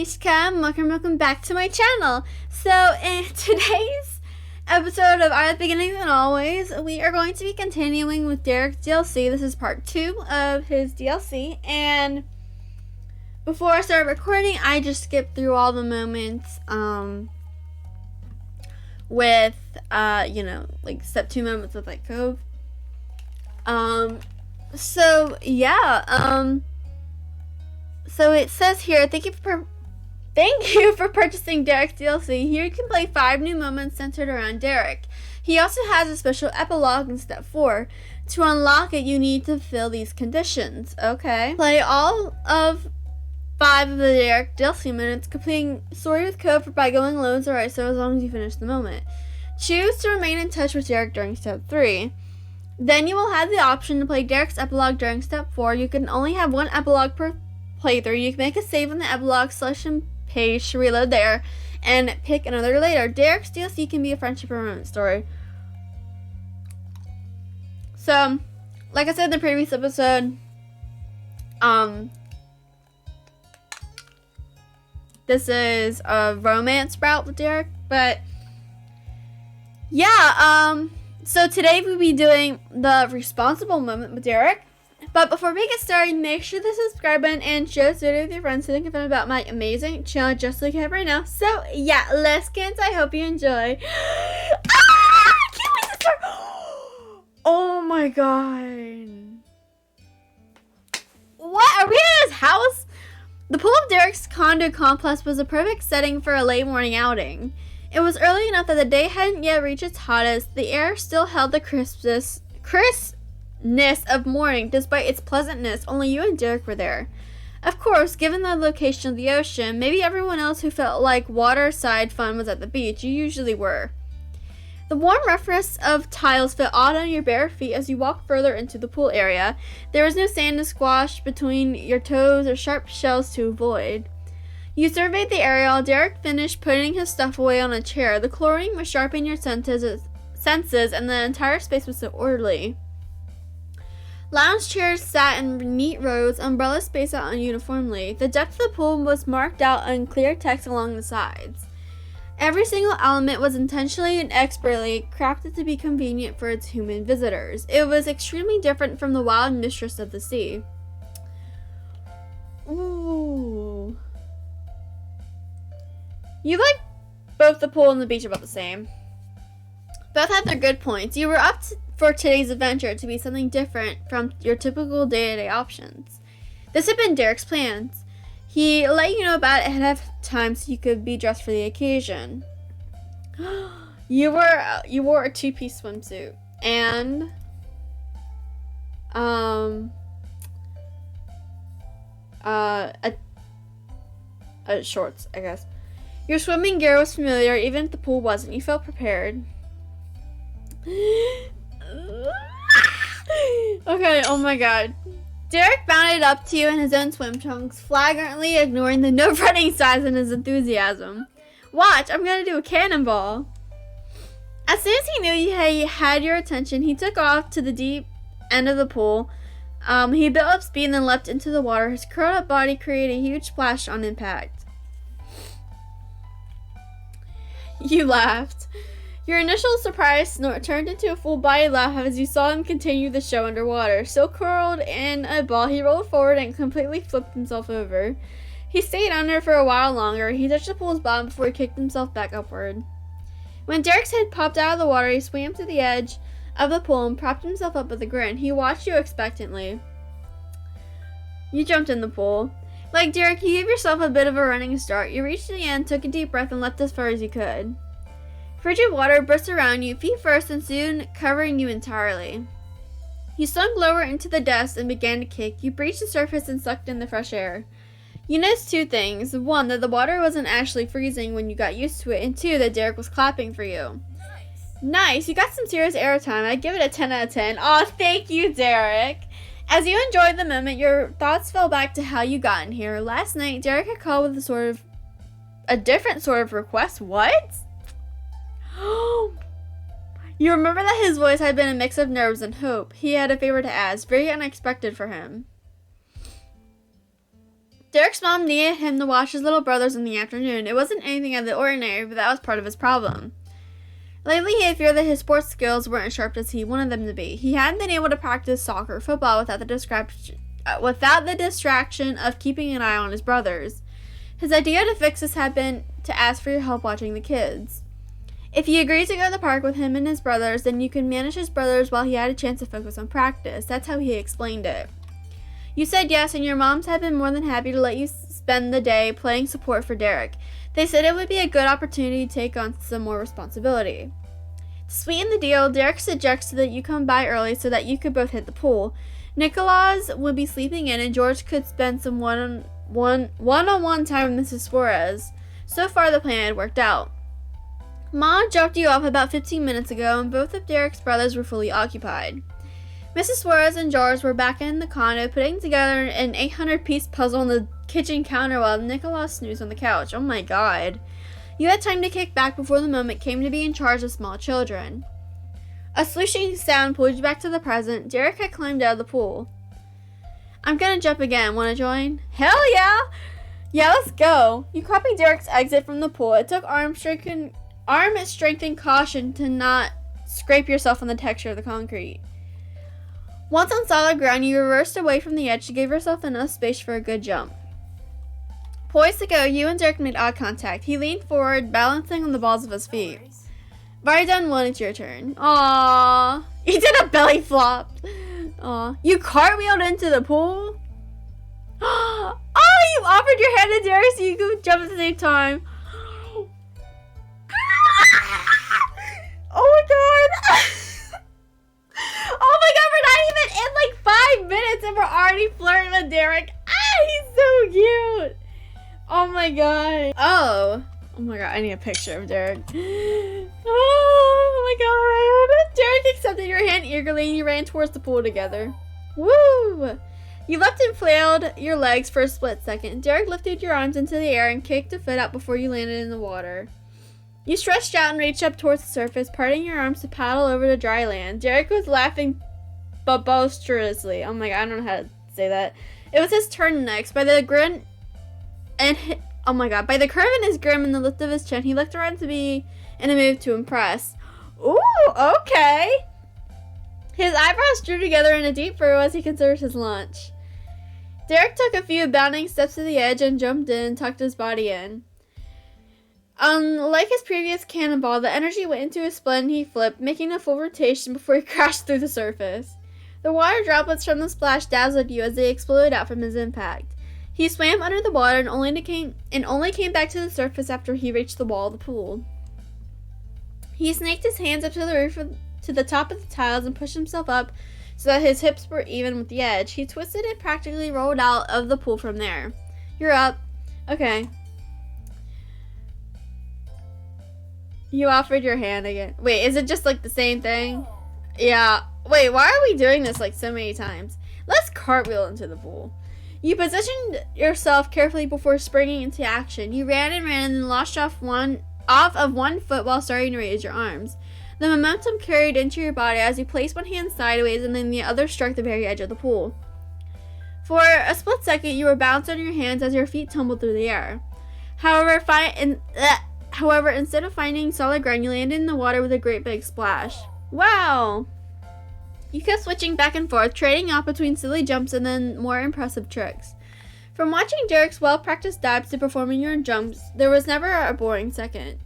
Mishka, and welcome back to my channel. So in today's episode of Our Life Beginnings and Always, we are going to be continuing with Derek's DLC. This is part 2 of his DLC, and before I start recording, I just skipped through all the moments with like step 2 moments with like Cove. So it says here, thank you for purchasing Derek's DLC. Here you can play 5 new moments centered around Derek. He also has a special epilogue in step 4. To unlock it, you need to fill these conditions. Okay. Play all of 5 of the Derek DLC minutes, completing story with Cove by going alone is alright, so as long as you finish the moment. Choose to remain in touch with Derek during step 3. Then you will have the option to play Derek's epilogue during step 4. You can only have 1 epilogue per playthrough. You can make a save on the epilogue selection page to reload there and pick another later. Derek's DLC can be a friendship or romance story. So, like I said in the previous episode, this is a romance route with Derek, but yeah, so today we'll be doing the responsible moment with Derek. But before we get started, make sure to subscribe button and share this video with your friends so they can find out about my amazing channel just like I have right now. So yeah, let's get into it. I hope you enjoy. I can't wait to start. Oh my god. What? Are we in his house? The pool of Derek's condo complex was a perfect setting for a late morning outing. It was early enough that the day hadn't yet reached its hottest. The air still held the crispness of morning, despite its pleasantness. Only you and Derek were there. Of course, given the location of the ocean, maybe everyone else who felt like waterside fun was at the beach. You usually were. The warm roughness of tiles felt odd on your bare feet as you walked further into the pool area. There was no sand to squash between your toes or sharp shells to avoid. You surveyed the area while Derek finished putting his stuff away on a chair. The chlorine was sharpening your senses, and the entire space was so orderly. Lounge chairs sat in neat rows, umbrellas spaced out uniformly. The depth of the pool was marked out in clear text along the sides. Every single element was intentionally and expertly crafted to be convenient for its human visitors. It was extremely different from the wild mistress of the sea. Ooh. You like both the pool and the beach about the same. Both had their good points. You were up for today's adventure to be something different from your typical day-to-day options. This had been Derek's plans. He let you know about it ahead of time so you could be dressed for the occasion. You wore a 2-piece swimsuit and shorts, I guess. Your swimming gear was familiar, even if the pool wasn't. You felt prepared. Okay, oh my god. Derek bounded up to you in his own swim trunks, flagrantly ignoring the nerve-wracking size in his enthusiasm. Watch, I'm gonna do a cannonball. As soon as he knew he had your attention, he took off to the deep end of the pool. He built up speed and then leapt into the water. His curled-up body created a huge splash on impact. You laughed. Your initial surprise snort turned into a full-body laugh as you saw him continue the show underwater. Still curled in a ball, he rolled forward and completely flipped himself over. He stayed under for a while longer. He touched the pool's bottom before he kicked himself back upward. When Derek's head popped out of the water, he swam to the edge of the pool and propped himself up with a grin. He watched you expectantly. You jumped in the pool. Like Derek, you gave yourself a bit of a running start. You reached the end, took a deep breath, and leapt as far as you could. Frigid water burst around you, feet first, and soon covering you entirely. You sunk lower into the depths and began to kick. You breached the surface and sucked in the fresh air. You noticed 2 things. 1, that the water wasn't actually freezing when you got used to it, and 2, that Derek was clapping for you. Nice! You got some serious airtime. I'd give it a 10 out of 10. Aw, thank you, Derek! As you enjoyed the moment, your thoughts fell back to how you got in here. Last night, Derek had called with a different sort of request. What? You remember that his voice had been a mix of nerves and hope. He had a favor to ask, very unexpected for him. Derek's mom needed him to watch his little brothers in the afternoon. It wasn't anything out of the ordinary, but that was part of his problem. Lately, he had feared that his sports skills weren't as sharp as he wanted them to be. He hadn't been able to practice soccer or football without the distraction of keeping an eye on his brothers. His idea to fix this had been to ask for your help watching the kids. If he agreed to go to the park with him and his brothers, then you could manage his brothers while he had a chance to focus on practice. That's how he explained it. You said yes, and your moms had been more than happy to let you spend the day playing support for Derek. They said it would be a good opportunity to take on some more responsibility. To sweeten the deal, Derek suggested that you come by early so that you could both hit the pool. 𝐸𝐿 would be sleeping in, and George could spend some one-on-one time with Mrs. Suarez. So far, the plan had worked out. Mom dropped you off about 15 minutes ago, and both of Derek's brothers were fully occupied. Mrs. Suarez and George were back in the condo putting together an 800-piece puzzle on the kitchen counter while 𝐸𝐿 snoozed on the couch. Oh my god. You had time to kick back before the moment came to be in charge of small children. A slooshing sound pulled you back to the present. Derek had climbed out of the pool. I'm gonna jump again. Wanna join? Hell yeah! Yeah, let's go. You copied Derek's exit from the pool. It took arm strength and caution to not scrape yourself on the texture of the concrete. Once on solid ground, you reversed away from the edge to give yourself enough space for a good jump. Poised to go, you and Derek made eye contact. He leaned forward, balancing on the balls of his feet. I've already done one, it's your turn. Aww. You did a belly flop. Aww. You cartwheeled into the pool? Oh, you offered your hand to Derek so you could jump at the same time. Oh my god. Oh my god, we're not even in like 5 minutes and we're already flirting with Derek. He's so cute. Oh my god. Oh my god, I need a picture of Derek. Oh my god. Derek accepted your hand eagerly and you ran towards the pool together. Woo! You leapt and flailed your legs for a split second. Derek lifted your arms into the air and kicked a foot out before you landed in the water. You stretched out and reached up towards the surface, parting your arms to paddle over to dry land. Derek was laughing boisterously. Oh my god, I don't know how to say that. It was his turn next. By the curve in his grin and the lift of his chin, he looked around to be in a mood to impress. Ooh, okay. His eyebrows drew together in a deep furrow as he considered his lunch. Derek took a few bounding steps to the edge and jumped in and tucked his body in. Unlike his previous cannonball, the energy went into his split and he flipped, making a full rotation before he crashed through the surface. The water droplets from the splash dazzled you as they exploded out from his impact. He swam under the water and only came back to the surface after he reached the wall of the pool. He snaked his hands up to the roof to the top of the tiles and pushed himself up so that his hips were even with the edge. He twisted and practically rolled out of the pool from there. You're up. Okay. You offered your hand again. Wait, is it just like the same thing? Yeah. Wait, why are we doing this like so many times? Let's cartwheel into the pool. You positioned yourself carefully before springing into action. You ran and then launched off of one foot while starting to raise your arms. The momentum carried into your body as you placed one hand sideways and then the other struck the very edge of the pool. For a split second, you were bounced on your hands as your feet tumbled through the air. However, instead of finding solid ground, you landed in the water with a great big splash. Wow! You kept switching back and forth, trading off between silly jumps and then more impressive tricks. From watching Derek's well-practiced dives to performing your jumps, there was never a boring second.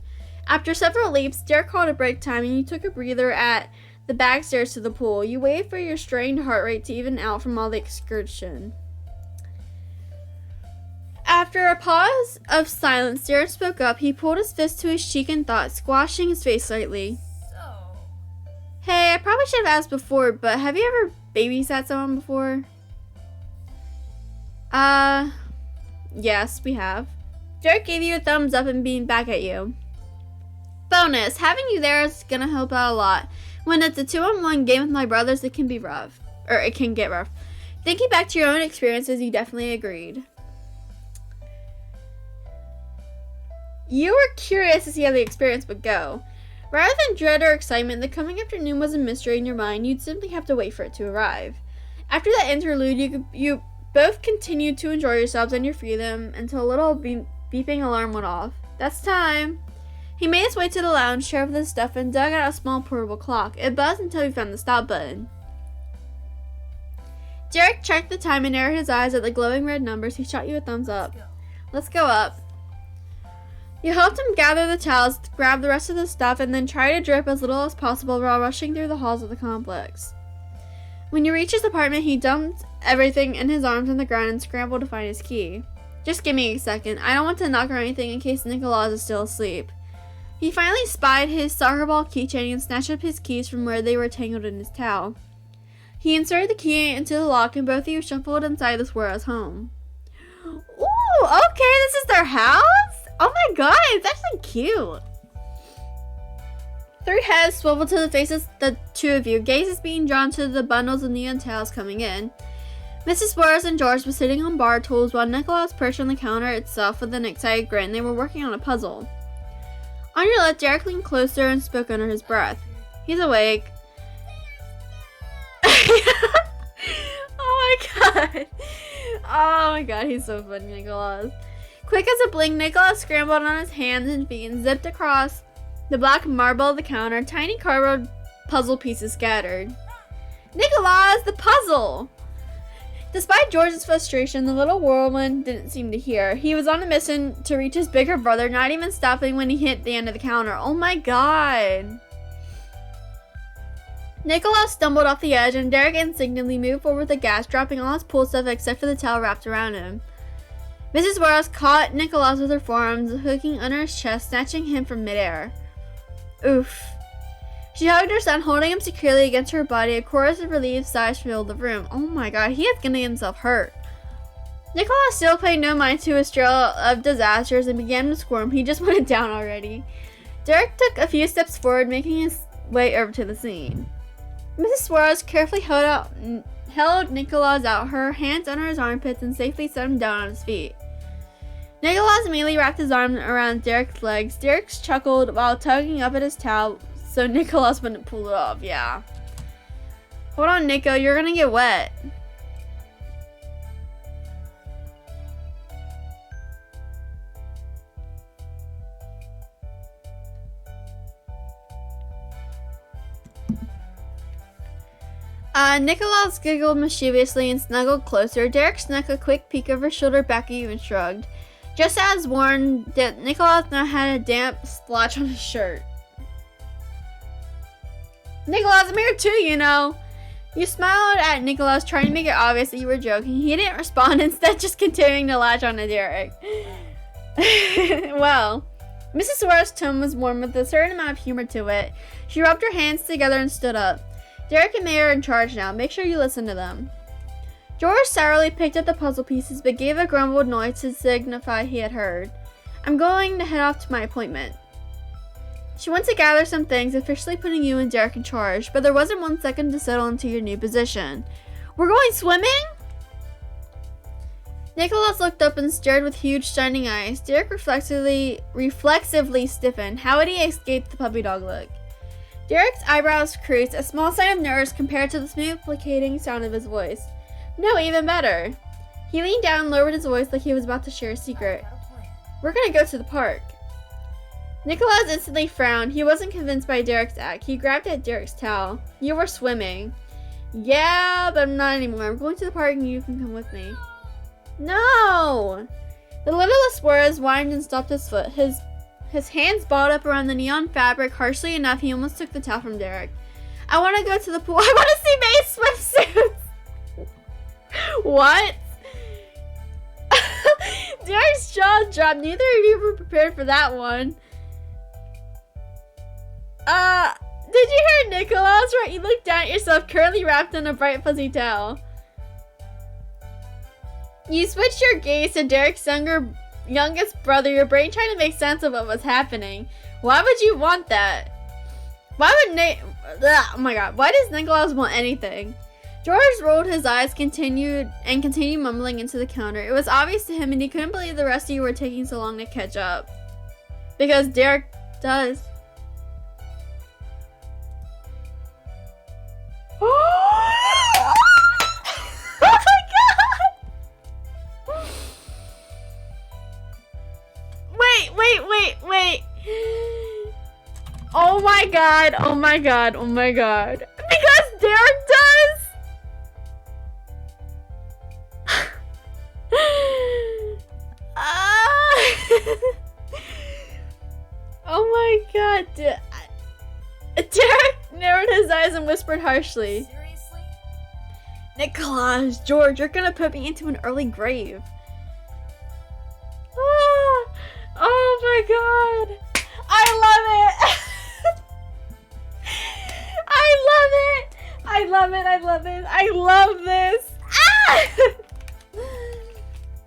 After several leaps, Derek called a break time and you took a breather at the back stairs to the pool. You waited for your strained heart rate to even out from all the excursion. After a pause of silence, Derek spoke up. He pulled his fist to his cheek and thought, squashing his face slightly. Hey, I probably should have asked before, but have you ever babysat someone before? Yes, we have. Derek gave you a thumbs up and beamed back at you. Bonus, having you there is gonna help out a lot. When it's a 2-on-1 game with my brothers, it can be rough. Or it can get rough. Thinking back to your own experiences, you definitely agreed. You were curious to see how the experience would go. Rather than dread or excitement, the coming afternoon was a mystery in your mind. You'd simply have to wait for it to arrive. After that interlude, you Both continued to enjoy yourselves and your freedom until a little beeping alarm went off. That's time. He made his way to the lounge chair with his stuff and dug out a small portable clock. It buzzed until he found the stop button. Derek checked the time and narrowed his eyes at the glowing red numbers. He shot you a thumbs up. Let's go up. You helped him gather the towels, grab the rest of the stuff, and then try to drip as little as possible while rushing through the halls of the complex. When you reached his apartment, he dumped everything in his arms on the ground and scrambled to find his key. Just give me a second. I don't want to knock or anything in case Nicholas is still asleep. He finally spied his soccer ball keychain and snatched up his keys from where they were tangled in his towel. He inserted the key into the lock and both of you shuffled inside the Suarez home. Ooh, okay, this is their house? Oh my god, it's actually cute. Three heads swiveled to the faces of the two of you, gazes being drawn to the bundles of neon towels coming in. Mrs. Suarez and George were sitting on bar tools while Nicholas perched on the counter itself with an excited grin. They were working on a puzzle. On your left, Derek leaned closer and spoke under his breath. He's awake. Oh my god. Oh my god, he's so funny, Nicholas. Quick as a blink, Nicholas scrambled on his hands and feet and zipped across the black marble of the counter, tiny cardboard puzzle pieces scattered. Nicholas, the puzzle! Despite George's frustration, the little whirlwind didn't seem to hear. He was on a mission to reach his bigger brother, not even stopping when he hit the end of the counter. Oh my god. Nicholas stumbled off the edge and Derek instinctively moved forward with the gas, dropping all his pool stuff except for the towel wrapped around him. Mrs. Suarez caught Nicholas with her forearms, hooking under his chest, snatching him from midair. Oof. She hugged her son, holding him securely against her body. A chorus of relieved sighs filled the room. Oh my god, he is gonna get himself hurt. Nicholas still paid no mind to his trail of disasters and began to squirm. He just wanted down already. Derek took a few steps forward, making his way over to the scene. Mrs. Suarez carefully held Nicholas out, her hands under his armpits, and safely set him down on his feet. Nicholas immediately wrapped his arm around Derek's legs. Derek chuckled while tugging up at his towel so Nicholas wouldn't pull it off. Yeah. Hold on, Nico, you're gonna get wet. Nicholas giggled mischievously and snuggled closer. Derek snuck a quick peek over his shoulder back at you and shrugged. Just as warned, Nicholas now had a damp splotch on his shirt. Nicholas, I'm here too, you know. You smiled at Nicholas, trying to make it obvious that you were joking. He didn't respond, instead just continuing to latch on to Derek. Well, Mrs. Suarez's tone was warm with a certain amount of humor to it. She rubbed her hands together and stood up. Derek and May are in charge now. Make sure you listen to them. George sourly picked up the puzzle pieces, but gave a grumbled noise to signify he had heard. I'm going to head off to my appointment. She went to gather some things, officially putting you and Derek in charge, but there wasn't 1 second to settle into your new position. We're going swimming? Nicholas looked up and stared with huge shining eyes. Derek reflexively stiffened. How would he escape the puppy dog look? Derek's eyebrows creased, a small sign of nerves compared to the smooth, placating sound of his voice. No, even better. He leaned down and lowered his voice like he was about to share a secret. We're gonna go to the park. Nicholas instantly frowned. He wasn't convinced by Derek's act. He grabbed at Derek's towel. You were swimming. Yeah, but I'm not anymore. I'm going to the park and you can come with me. No! The littlest Suarez whined and stopped his foot. His hands balled up around the neon fabric harshly enough he almost took the towel from Derek. I want to go to the pool. I want to see May's swimsuits. What? Derek's jaw dropped. Neither of you were prepared for that one. Did you hear Nicholas? Right, you looked down at yourself, currently wrapped in a bright fuzzy towel. You switched your gaze to Derek's youngest brother, your brain trying to make sense of what was happening. Why would you want that? Why would oh my god, why does Nicholas want anything? George rolled his eyes, continued mumbling into the counter. It was obvious to him and he couldn't believe the rest of you were taking so long to catch up. Because Derek does. Oh my god! wait. Oh my god. Because Derek does? Oh my god. Derek narrowed his eyes and whispered harshly. Seriously? Nicholas, George, you're gonna put me into an early grave. Oh my god. I love it. I love this.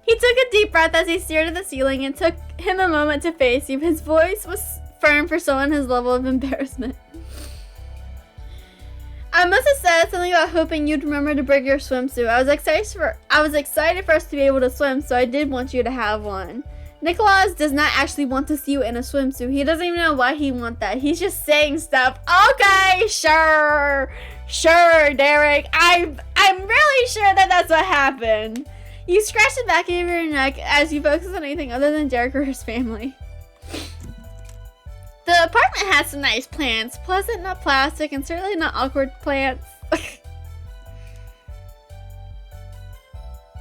He took a deep breath as he stared at the ceiling and took him a moment to face you. His voice was firm for someone his level of embarrassment. I must have said something about hoping you'd remember to bring your swimsuit. I was excited for us to be able to swim, so I did want you to have one. Nicholas does not actually want to see you in a swimsuit. He doesn't even know why he wants that. He's just saying stuff. Okay, sure, Derek. I'm really sure that that's what happened. You scratch the back of your neck as you focus on anything other than Derek or his family. The apartment has some nice plants. Pleasant, not plastic, and certainly not awkward plants.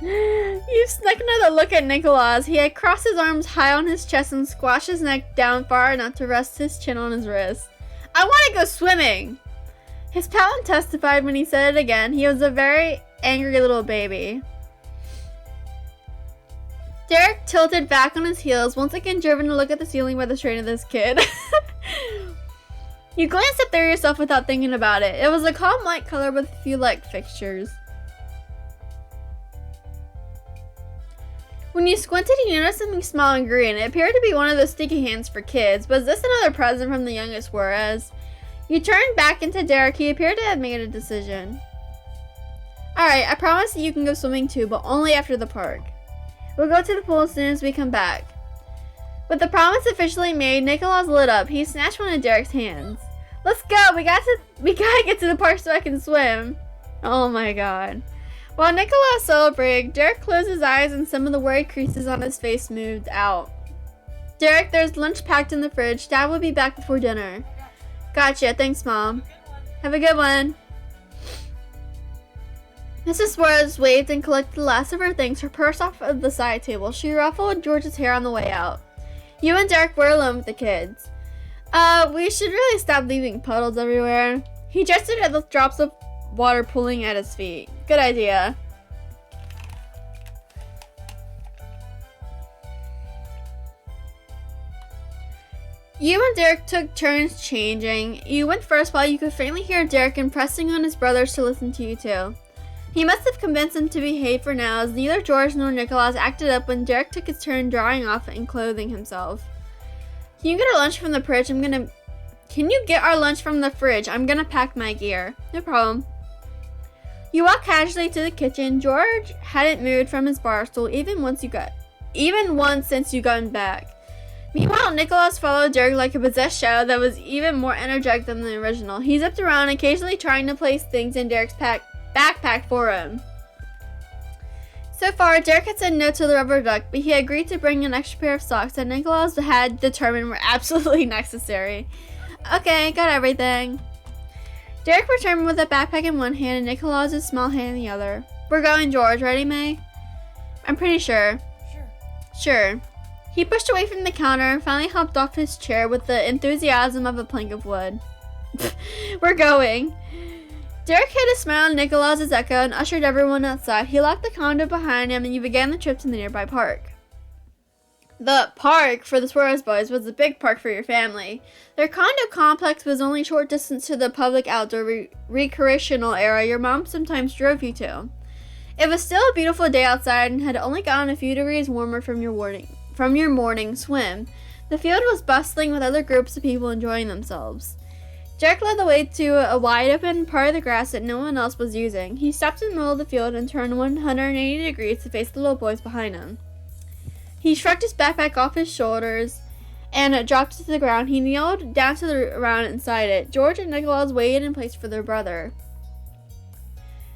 You snuck another look at Nicholas. He had crossed his arms high on his chest and squashed his neck down far enough to rest his chin on his wrist. I want to go swimming. His palate testified when he said it again. He was a very angry little baby. Derek tilted back on his heels, once again driven to look at the ceiling by the strain of this kid. You glanced up there yourself without thinking about it. It was a calm light color with a few light fixtures. When you squinted, you noticed something small and green. It appeared to be one of those sticky hands for kids. Was this another present from the youngest Juarez? You turned back into Derek. He appeared to have made a decision. Alright, I promise that you can go swimming too, but only after the park. We'll go to the pool as soon as we come back. With the promise officially made, Nicholas lit up. He snatched one of Derek's hands. Let's go! We gotta get to the park so I can swim. Oh my god. While Nicholas celebrated, Derek closed his eyes and some of the worried creases on his face smoothed out. Derek, there's lunch packed in the fridge. Dad will be back before dinner. Gotcha. Thanks, Mom. Have a good one. Mrs. Suarez waved and collected the last of her things, her purse off of the side table. She ruffled George's hair on the way out. You and Derek were alone with the kids. We should really stop leaving puddles everywhere. He gestured at the drops of water pooling at his feet. Good idea. You and Derek took turns changing. You went first while you could faintly hear Derek impressing on his brothers to listen to you too. He must have convinced them to behave for now, as neither George nor Nicholas acted up when Derek took his turn drying off and clothing himself. Can you get our lunch from the fridge? Can you get our lunch from the fridge? I'm gonna pack my gear. No problem. You walked casually to the kitchen. George hadn't moved from his bar stool even once since you gotten back. Meanwhile, Nicholas followed Derek like a possessed shadow that was even more energetic than the original. He zipped around, occasionally trying to place things in Derek's backpack for him. So far, Derek had said no to the rubber duck, but he agreed to bring an extra pair of socks that Nicholas had determined were absolutely necessary. Okay, got everything. Derek returned with a backpack in one hand and Nicholas's small hand in the other. We're going, George. Ready, May? I'm pretty sure. Sure. He pushed away from the counter and finally hopped off his chair with the enthusiasm of a plank of wood. We're going. Derek hid a smile on Nicholas's echo and ushered everyone outside. He locked the condo behind him and you began the trip to the nearby park. The park for the Suarez boys was a big park for your family. Their condo complex was only a short distance to the public outdoor recreational area your mom sometimes drove you to. It was still a beautiful day outside and had only gotten a few degrees warmer from your morning swim. The field was bustling with other groups of people enjoying themselves. Derek led the way to a wide open part of the grass that no one else was using. He stopped in the middle of the field and turned 180 degrees to face the little boys behind him. He shrugged his backpack off his shoulders and dropped it to the ground. He kneeled down to the ground inside it. George and Nicholas waited in place for their brother.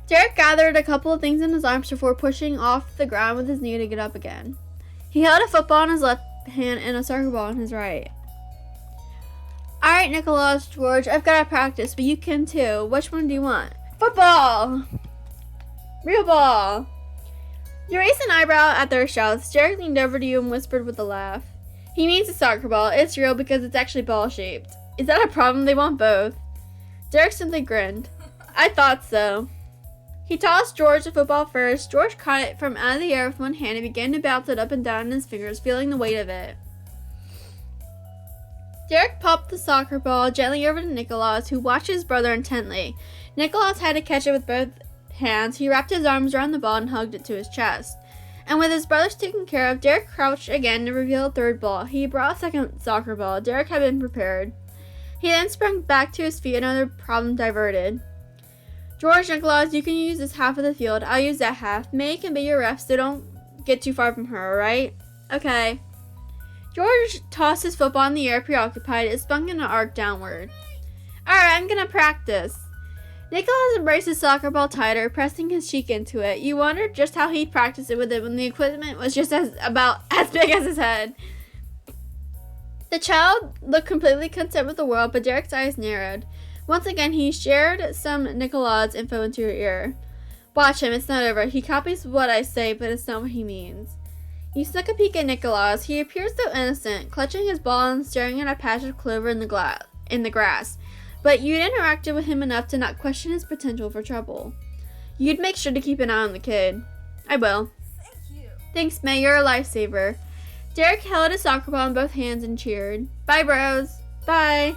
Derek gathered a couple of things in his arms before pushing off the ground with his knee to get up again. He held a football in his left hand and a soccer ball in his right. Alright, Nicholas, George, I've got to practice, but you can too. Which one do you want? Football! Real ball! You raised an eyebrow at their shouts. Derek leaned over to you and whispered with a laugh. He means a soccer ball. It's real because it's actually ball-shaped. Is that a problem? They want both. Derek simply grinned. I thought so. He tossed George the football first. George caught it from out of the air with one hand and began to bounce it up and down in his fingers, feeling the weight of it. Derek popped the soccer ball gently over to Nicholas, who watched his brother intently. Nicholas had to catch it with both hands. He wrapped his arms around the ball and hugged it to his chest. And with his brothers taken care of, Derek crouched again to reveal a third ball. He brought a second soccer ball. Derek had been prepared. He then sprung back to his feet, another problem diverted. George, Nicholas, you can use this half of the field. I'll use that half. May can be your ref, so don't get too far from her, alright? Okay. George tossed his football in the air, preoccupied. It spun in an arc downward. Alright, I'm gonna practice. Nicholas embraced his soccer ball tighter, pressing his cheek into it. You wondered just how he'd practice it with it when the equipment was just about as big as his head. The child looked completely content with the world, but Derek's eyes narrowed. Once again, he shared some Nicholas info into your ear. Watch him, it's not over. He copies what I say, but it's not what he means. You snuck a peek at Nicholas. He appeared so innocent, clutching his ball and staring at a patch of clover in the grass. But you'd interacted with him enough to not question his potential for trouble. You'd make sure to keep an eye on the kid. I will. Thank you. Thanks, May. You're a lifesaver. Derek held his soccer ball in both hands and cheered. Bye, bros. Bye.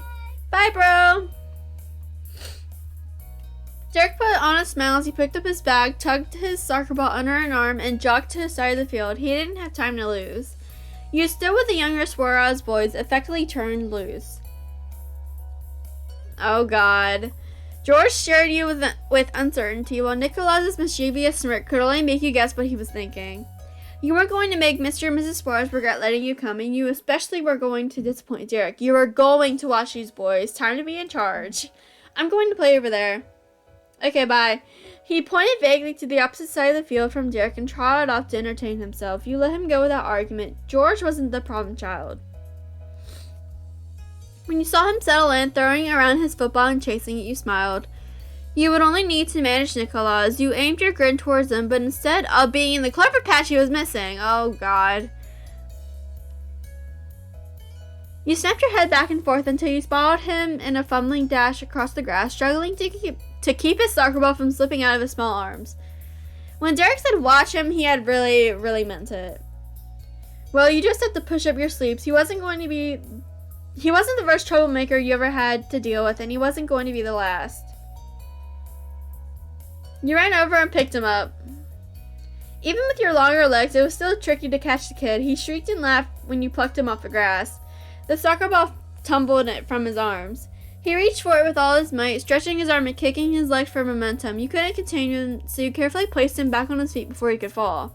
Bye, bro. Derek put on a smile as he picked up his bag, tugged his soccer ball under an arm, and jogged to the side of the field. He didn't have time to lose. You stood with the younger 𝐍𝐸 boys, effectively turned loose. Oh, God. George stared you with uncertainty, while Nicholas's mischievous smirk could only make you guess what he was thinking. You were going to make Mr. and Mrs. 𝐍𝐸 regret letting you come, and you especially were going to disappoint Derek. You were going to watch these boys. Time to be in charge. I'm going to play over there. Okay, bye. He pointed vaguely to the opposite side of the field from Derek and trotted off to entertain himself. You let him go without argument. George wasn't the problem child. When you saw him settle in, throwing around his football and chasing it, you smiled. You would only need to manage Nicholas. You aimed your grin towards him, but instead of being in the clover patch, he was missing. Oh, God. You snapped your head back and forth until you spotted him in a fumbling dash across the grass, struggling to keep his soccer ball from slipping out of his small arms. When Derek said watch him, he had really, really meant it. Well, you just have to push up your sleeves. He wasn't the first troublemaker you ever had to deal with, and he wasn't going to be the last. You ran over and picked him up. Even with your longer legs, it was still tricky to catch the kid. He shrieked and laughed when you plucked him off the grass. The soccer ball tumbled from his arms. He reached for it with all his might, stretching his arm and kicking his leg for momentum. You couldn't contain him, so you carefully placed him back on his feet before he could fall.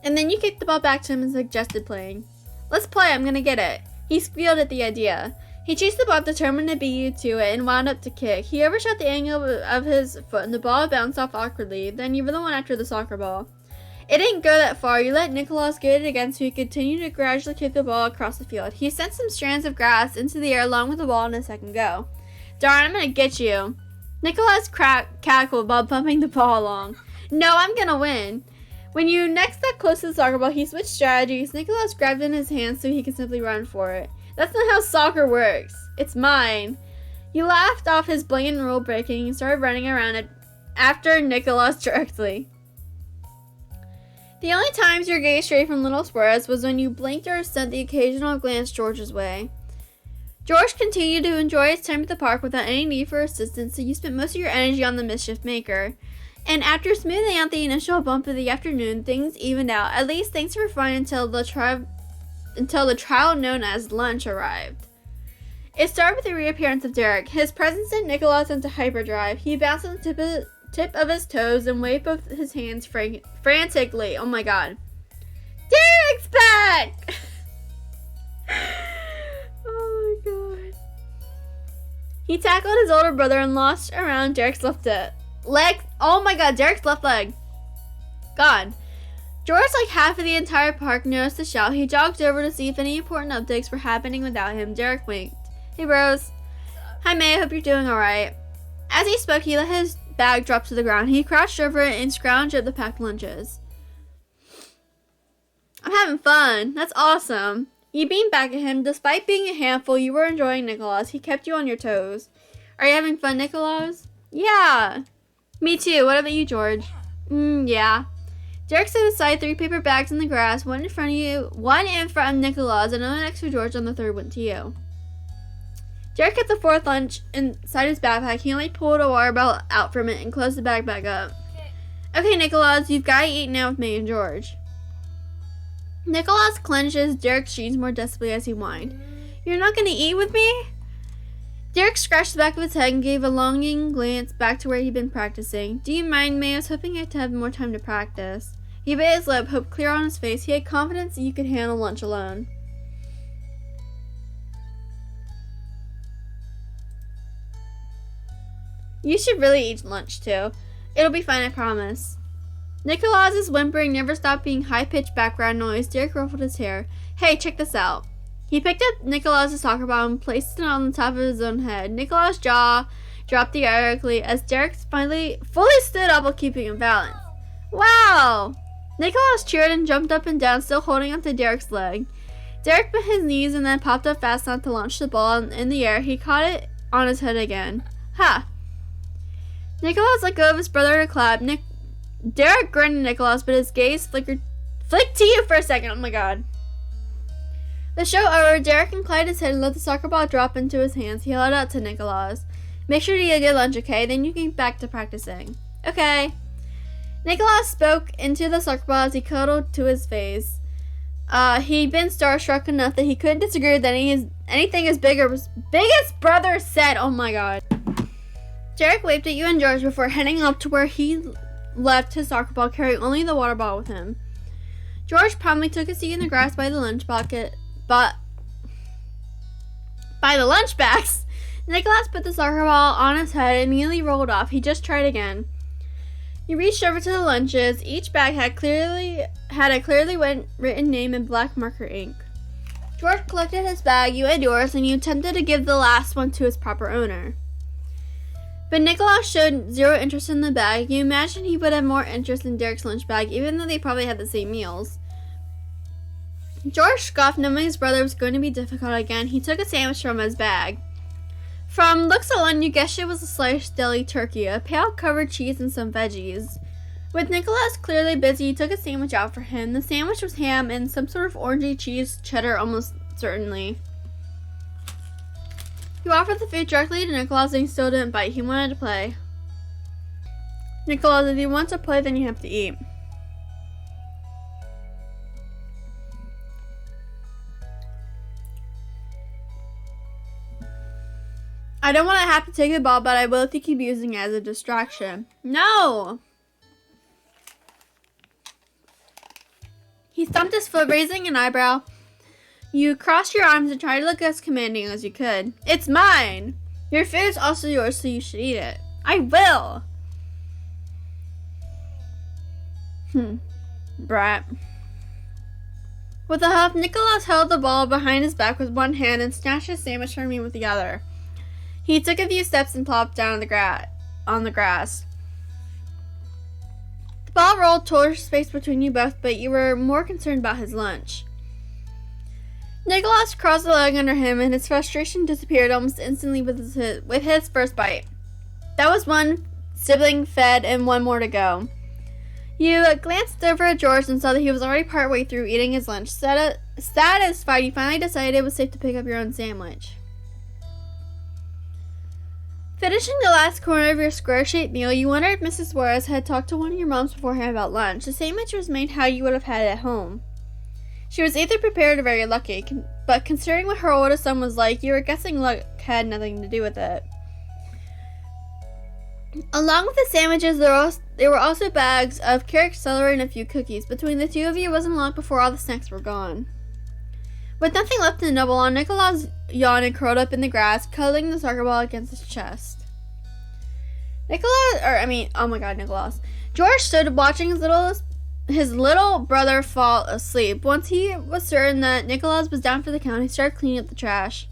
And then you kicked the ball back to him and suggested playing. Let's play, I'm gonna get it. He squealed at the idea. He chased the ball, determined to beat you to it, and wound up to kick. He overshot the angle of his foot, and the ball bounced off awkwardly. Then you were the one after the soccer ball. It didn't go that far. You let Nicholas get it again, so he continued to gradually kick the ball across the field. He sent some strands of grass into the air along with the ball in a second go. Darn, I'm gonna get you. Nicholas cackled while bumping the ball along. No, I'm gonna win. When you next got close to the soccer ball, he switched strategies. Nicholas grabbed it in his hand so he could simply run for it. That's not how soccer works. It's mine. You laughed off his blatant rule breaking and started running around it after Nicholas directly. The only times your gaze strayed from little 𝐍𝐸 was when you blinked or sent the occasional glance George's way. George continued to enjoy his time at the park without any need for assistance, so you spent most of your energy on the mischief maker. And after smoothing out the initial bump of the afternoon, things evened out. At least things were fine until the trial known as lunch arrived. It started with the reappearance of Derek. His presence sent Nicholas into hyperdrive. He bounced on the tip of his toes and waved both his hands frantically. Oh my God. Derek's back! Oh my God. He tackled his older brother and launched around Derek's left leg. Oh my God, Derek's left leg. God. George, like half of the entire park, noticed the shout. He jogged over to see if any important updates were happening without him. Derek winked. Hey, bros. Hi, May. I hope you're doing alright. As he spoke, he let his bag drop to the ground. He crouched over it and scrounged up the packed lunches. I'm having fun. That's awesome. You beamed back at him. Despite being a handful, you were enjoying Nicholas. He kept you on your toes. Are you having fun, Nicholas? Yeah. Me too. What about you, George? Yeah. Derek set aside 3 paper bags in the grass, one in front of you, one in front of Nicholas, another next to George, and the third went to you. Derek kept the 4th lunch inside his backpack. He only pulled a water bottle out from it and closed the bag back up. Okay, Nicholas, you've got to eat now with May and George. Nicholas clenches Derek's jeans more desperately as he whined. You're not going to eat with me? Derek scratched the back of his head and gave a longing glance back to where he'd been practicing. Do you mind, May? I was hoping to have more time to practice. He bit his lip, hope clear on his face. He had confidence that you could handle lunch alone. You should really eat lunch, too. It'll be fine, I promise. Nicholas's whimpering never stopped being high-pitched background noise. Derek ruffled his hair. Hey, check this out. He picked up Nicholas's soccer ball and placed it on the top of his own head. Nicholas's jaw dropped theatrically as Derek finally fully stood up while keeping him balanced. Wow! Nicholas cheered and jumped up and down, still holding onto Derek's leg. Derek bent his knees and then popped up fast enough to launch the ball in the air. He caught it on his head again. Ha! Nicholas let go of his brother to clap. Derek grinned at Nicholas, but his gaze flicked to you for a second. Oh my god. The show over, Derek inclined his head and let the soccer ball drop into his hands. He held it out to Nicholas. Make sure to eat a good lunch, okay? Then you can get back to practicing. Okay. Nicholas spoke into the soccer ball as he cuddled to his face. He'd been starstruck enough that he couldn't disagree with anything his biggest brother said. Oh my god. Derek waved at you and George before heading up to where he left his soccer ball, carrying only the water bottle with him. George promptly took a seat in the grass by the lunch bucket, but by the lunch bags. Nicholas put the soccer ball on his head and immediately rolled off. He just tried again. He reached over to the lunches. Each bag had a clearly written name in black marker ink. George collected his bag, you had yours, and you attempted to give the last one to its proper owner. But Nicholas showed zero interest in the bag. You imagined he would have more interest in Derek's lunch bag, even though they probably had the same meals. George scoffed, knowing his brother was going to be difficult again. He took a sandwich from his bag. From looks alone, you guessed it was a sliced deli turkey, a pale-covered cheese, and some veggies. With Nicholas clearly busy, you took a sandwich out for him. The sandwich was ham and some sort of orangey cheese cheddar, almost certainly. You offered the food directly to Nicholas and he still didn't bite. He wanted to play. Nicholas, if you want to play, then you have to eat. I don't want to have to take the ball, but I will if you keep using it as a distraction. No! He thumped his foot, raising an eyebrow. You crossed your arms and tried to look as commanding as you could. It's mine! Your food's also yours, so you should eat it. I will! Brat. With a huff, Nicholas held the ball behind his back with one hand and snatched his sandwich from me with the other. He took a few steps and plopped down on the grass. The ball rolled towards space between you both, but you were more concerned about his lunch. Nicholas crossed a leg under him, and his frustration disappeared almost instantly with his first bite. That was one sibling fed and one more to go. You glanced over at George and saw that he was already partway through eating his lunch. Satisfied, you finally decided it was safe to pick up your own sandwich. Finishing the last corner of your square-shaped meal, you wondered if Mrs. Suarez had talked to one of your moms beforehand about lunch. The sandwich was made how you would have had it at home. She was either prepared or very lucky, but considering what her oldest son was like, you were guessing luck had nothing to do with it. Along with the sandwiches, there were also bags of carrot celery and a few cookies. Between the two of you, it wasn't long before all the snacks were gone. With nothing left to nibble on, Nicholas yawned and curled up in the grass, cuddling the soccer ball against his chest. Nicholas. George stood watching his little his little brother fall asleep. Once he was certain that Nicholas was down for the count, he started cleaning up the trash.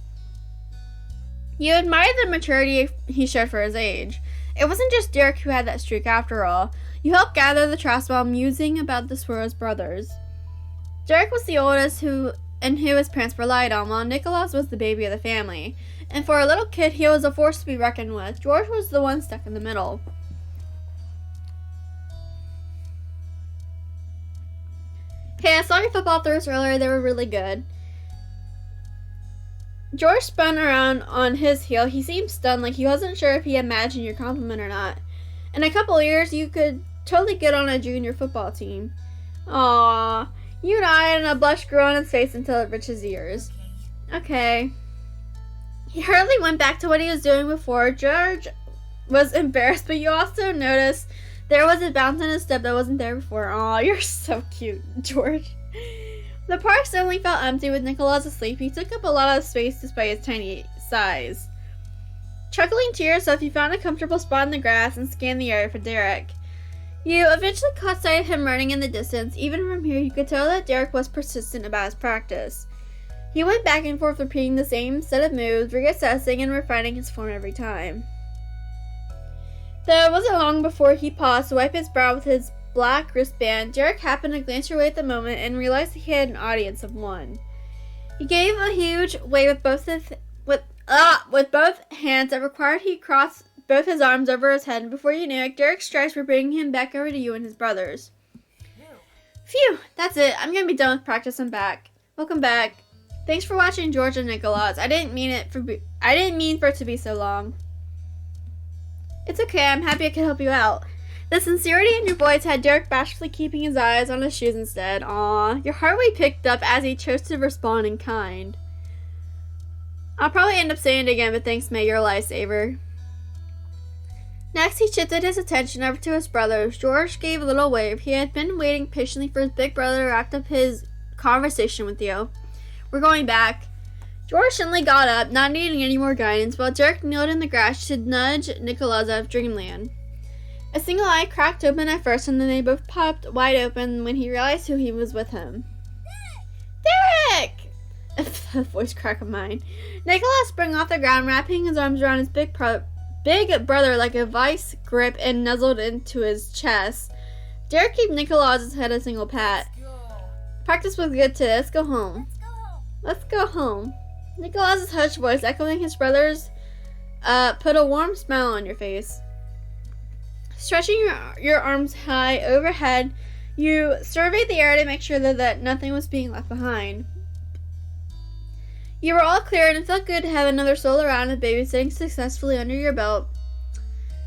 You admired the maturity he showed for his age. It wasn't just Derek who had that streak after all. You helped gather the trash while musing about the Swears brothers. Derek was the oldest who his parents relied on, while Nicholas was the baby of the family. And for a little kid, he was a force to be reckoned with. George was the one stuck in the middle. Hey, I saw your football throws earlier. They were really good. George spun around on his heel. He seemed stunned, like he wasn't sure if he imagined your compliment or not. In a couple of years, you could totally get on a junior football team. Aww. You nodded and a blush grew on his face until it reached his ears. Okay. He hurriedly went back to what he was doing before. George was embarrassed, but you also noticed there was a bounce in his step that wasn't there before. Aw, you're so cute, George. The park suddenly felt empty with Nicholas asleep. He took up a lot of space despite his tiny size. Chuckling to yourself, you found a comfortable spot in the grass and scanned the area for Derek. You eventually caught sight of him running in the distance. Even from here, you could tell that Derek was persistent about his practice. He went back and forth repeating the same set of moves, reassessing and refining his form every time. Though it wasn't long before he paused to wipe his brow with his black wristband. Derek happened to glance your way at the moment and realized he had an audience of one. He gave a huge wave with both hands that required he cross both his arms over his head, and before you knew it, Derek's strides were bringing him back over to you and his brothers. Phew, that's it. I'm gonna be done with practice and back. Welcome back. Thanks for watching George and Nicholas. I didn't mean for it to be so long. It's okay. I'm happy I could help you out. The sincerity in your voice had Derek bashfully keeping his eyes on his shoes instead. Aw, your heart rate picked up as he chose to respond in kind. I'll probably end up saying it again, but thanks, mate. You're a lifesaver. Next, he shifted his attention over to his brothers. George gave a little wave. He had been waiting patiently for his big brother to wrap up his conversation with you. We're going back. George suddenly got up, not needing any more guidance, while Derek kneeled in the grass to nudge Nicholas out of dreamland. A single eye cracked open at first, and then they both popped wide open when he realized who he was with him. Derek! A voice crack of mine. Nicholas sprang off the ground, wrapping his arms around his big brother like a vice grip and nuzzled into his chest. Derek gave Nicholas's head a single pat. Practice was good today. Let's go home. Let's go home. Nicholas's hushed voice, echoing his brother's, put a warm smile on your face. Stretching your arms high overhead, you surveyed the area to make sure that nothing was being left behind. You were all clear, and it felt good to have another soul around and babysitting successfully under your belt.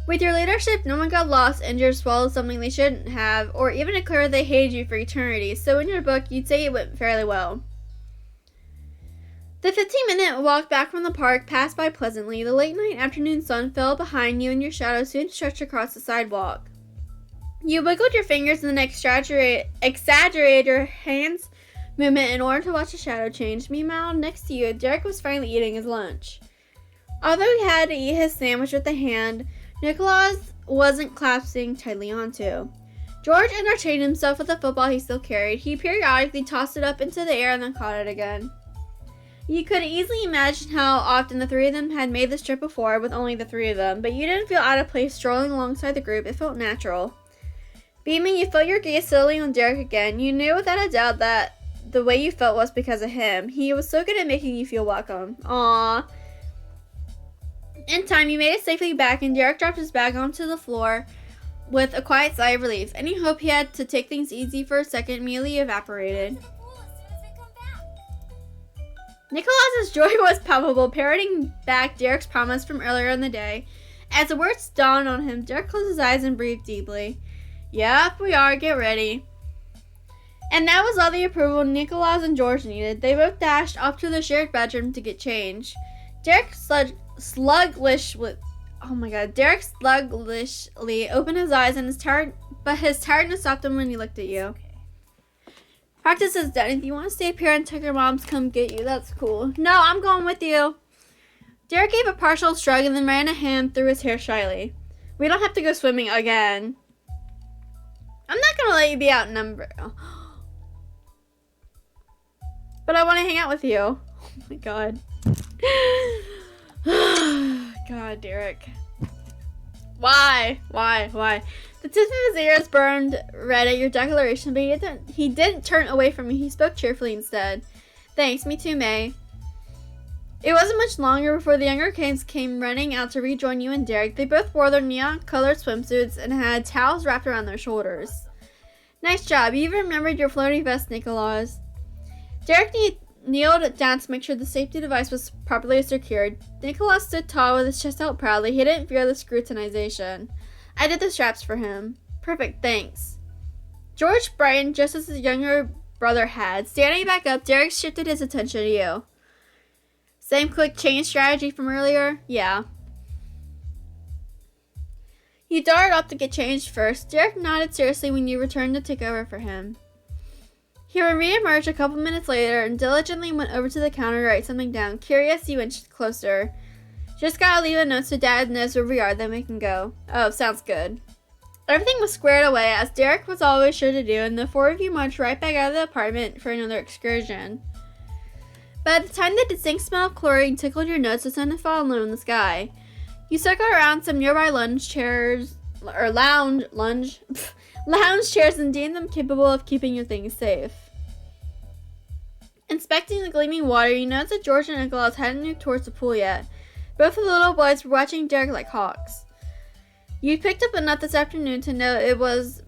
With your leadership, no one got lost, injured, swallowed something they shouldn't have, or even declared they hated you for eternity, so in your book, you'd say it went fairly well. The 15-minute walk back from the park passed by pleasantly. The late-night afternoon sun fell behind you, and your shadow soon stretched across the sidewalk. You wiggled your fingers and then exaggerated your hands' movement in order to watch the shadow change. Meanwhile, next to you, Derek was finally eating his lunch. Although he had to eat his sandwich with a hand Nicholas wasn't clasping tightly onto. George entertained himself with the football he still carried. He periodically tossed it up into the air and then caught it again. You could easily imagine how often the three of them had made this trip before with only the three of them, but you didn't feel out of place strolling alongside the group. It felt natural. Beaming, you felt your gaze settling on Derek again. You knew without a doubt that the way you felt was because of him. He was so good at making you feel welcome. Aww. In time, you made it safely back, and Derek dropped his bag onto the floor with a quiet sigh of relief. Any hope he had to take things easy for a second immediately evaporated. Nicholas's joy was palpable, parroting back Derek's promise from earlier in the day. As the words dawned on him, Derek closed his eyes and breathed deeply. Yep, we are. Get ready. And that was all the approval Nicholas and George needed. They both dashed off to the shared bedroom to get changed. Derek sluggishly opened his eyes, and his tiredness stopped him when he looked at you. Practice is done. If you want to stay up here until your moms come get you, that's cool. No, I'm going with you. Derek gave a partial shrug and then ran a hand through his hair shyly. We don't have to go swimming again. I'm not gonna let you be outnumbered. But I want to hang out with you. Oh my god. God, Derek. Why? The tip of his ears burned red at your declaration, but he didn't turn away from you. He spoke cheerfully instead. Thanks, me too, May. It wasn't much longer before the younger kids came running out to rejoin you and Derek. They both wore their neon-colored swimsuits and had towels wrapped around their shoulders. Nice job. You even remembered your floating vest, Nicholas. Derek kneeled down to make sure the safety device was properly secured. Nicholas stood tall with his chest out proudly. He didn't fear the scrutinization. I did the straps for him. Perfect, thanks. George brightened just as his younger brother had. Standing back up, Derek shifted his attention to you. Same quick change strategy from earlier? Yeah. You darted up to get changed first. Derek nodded seriously when you returned to take over for him. He re-emerged a couple minutes later and diligently went over to the counter to write something down. Curious, you inched closer. Just gotta leave a note so Dad knows where we are, then we can go. Oh, sounds good. Everything was squared away, as Derek was always sure to do, and the four of you marched right back out of the apartment for another excursion. By the time the distinct smell of chlorine tickled your nose, the sun had fallen low in the sky. You circled around some nearby lounge chairs and deemed them capable of keeping your things safe. Inspecting the gleaming water, you noticed that George and Nicholas hadn't moved towards the pool yet. Both of the little boys were watching Derek like hawks. You picked up enough this afternoon to know it was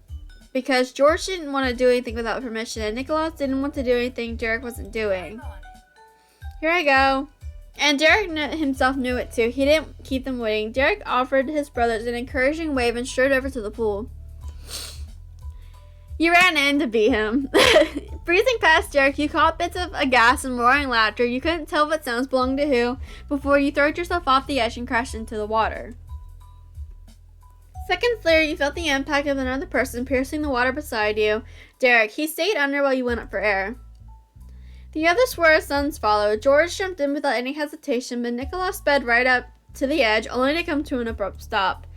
because George didn't want to do anything without permission, and Nicholas didn't want to do anything Derek wasn't doing. Here I go. And Derek himself knew it too. He didn't keep them waiting. Derek offered his brothers an encouraging wave and strode over to the pool. You ran in to beat him. Breezing past Derek, you caught bits of a gasp and roaring laughter. You couldn't tell what sounds belonged to who before you throwed yourself off the edge and crashed into the water. Seconds later, you felt the impact of another person piercing the water beside you. Derek. He stayed under while you went up for air. The other Swearer's sons followed. George jumped in without any hesitation, but Nicholas sped right up to the edge, only to come to an abrupt stop.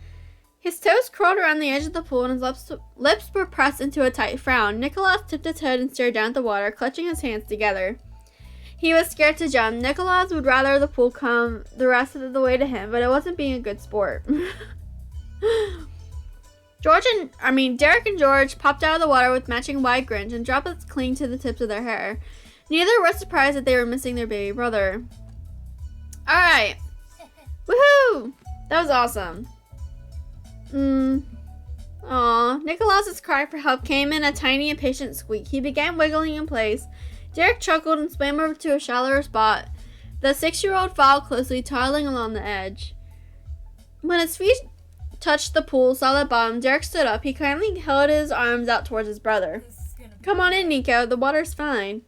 His toes curled around the edge of the pool, and his lips were pressed into a tight frown. Nicholas tipped his head and stared down at the water, clutching his hands together. He was scared to jump. Nicholas would rather the pool come the rest of the way to him, but it wasn't being a good sport. Derek and George popped out of the water with matching wide grins and droplets clinging to the tips of their hair. Neither were surprised that they were missing their baby brother. Alright. Woohoo! That was awesome. Aw. Nicholas's cry for help came in a tiny, impatient squeak. He began wiggling in place. Derek chuckled and swam over to a shallower spot. The 6-year-old followed closely, toddling along the edge. When his feet touched the pool's solid bottom, Derek stood up. He kindly held his arms out towards his brother. Come on in, Nico. The water's fine.